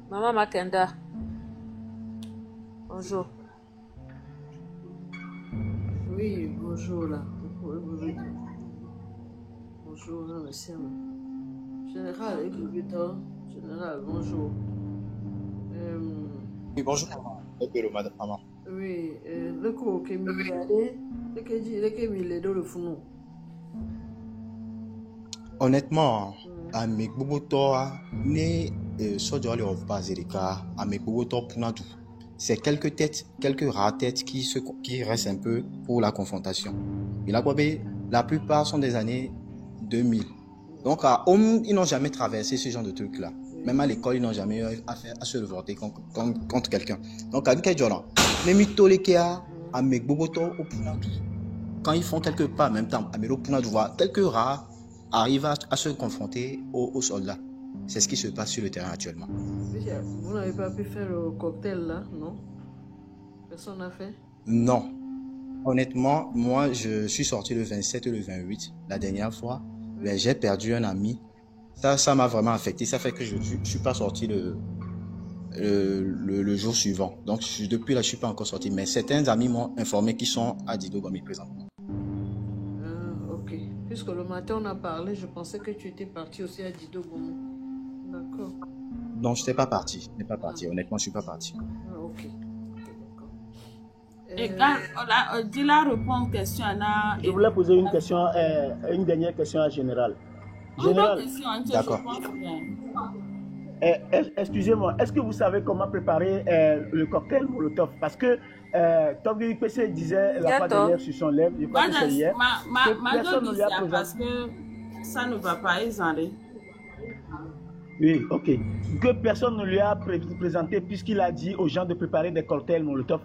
Maman Makenda. Bonjour. Oui, bonjour là. Bonjour, non, monsieur. Général, Général, bonjour. Oui, bonjour, maman. Oui, le coup qui me dit, honnêtement, avec Boboto, né Sodjoli of Bazilika, avec Boboto Punadu, c'est quelques rares têtes qui restent un peu pour la confrontation. Et la plupart sont des années 2000. Donc, ils n'ont jamais traversé ce genre de truc-là. Même à l'école, ils n'ont jamais eu à se voter contre quelqu'un. Donc, quand ils font quelques pas en même temps, quelques rares arrivent à se confronter aux soldats. C'est ce qui se passe sur le terrain actuellement. Vous n'avez pas pu faire le cocktail là, non? Personne n'a fait? Non. Honnêtement, moi, je suis sorti le 27 et le 28, la dernière fois. Mais j'ai perdu un ami. Ça m'a vraiment affecté. Ça fait que je ne suis pas sorti le jour suivant. Donc, depuis là, je ne suis pas encore sorti. Mais certains amis m'ont informé qu'ils sont à Dido Gomi présentement. Ok. Puisque le matin, on a parlé, je pensais que tu étais parti aussi à Dido Gomi. D'accord. Non, je n'étais pas parti. Je n'étais pas parti. Honnêtement, je ne suis pas parti. Ok. Et quand Dila répond aux questions, je voulais poser une question, une dernière question à Général. Général, d'accord. Excusez-moi, est-ce que vous savez comment préparer le cocktail Molotov? Parce que Tobi PC disait la fois dernière sur son lèvre, je crois que c'est hier, que personne ne lui a présenté. Parce que ça ne va pas, ils en rient. Oui, ok. Que personne ne lui a présenté puisqu'il a dit aux gens de préparer des cocktails Molotov.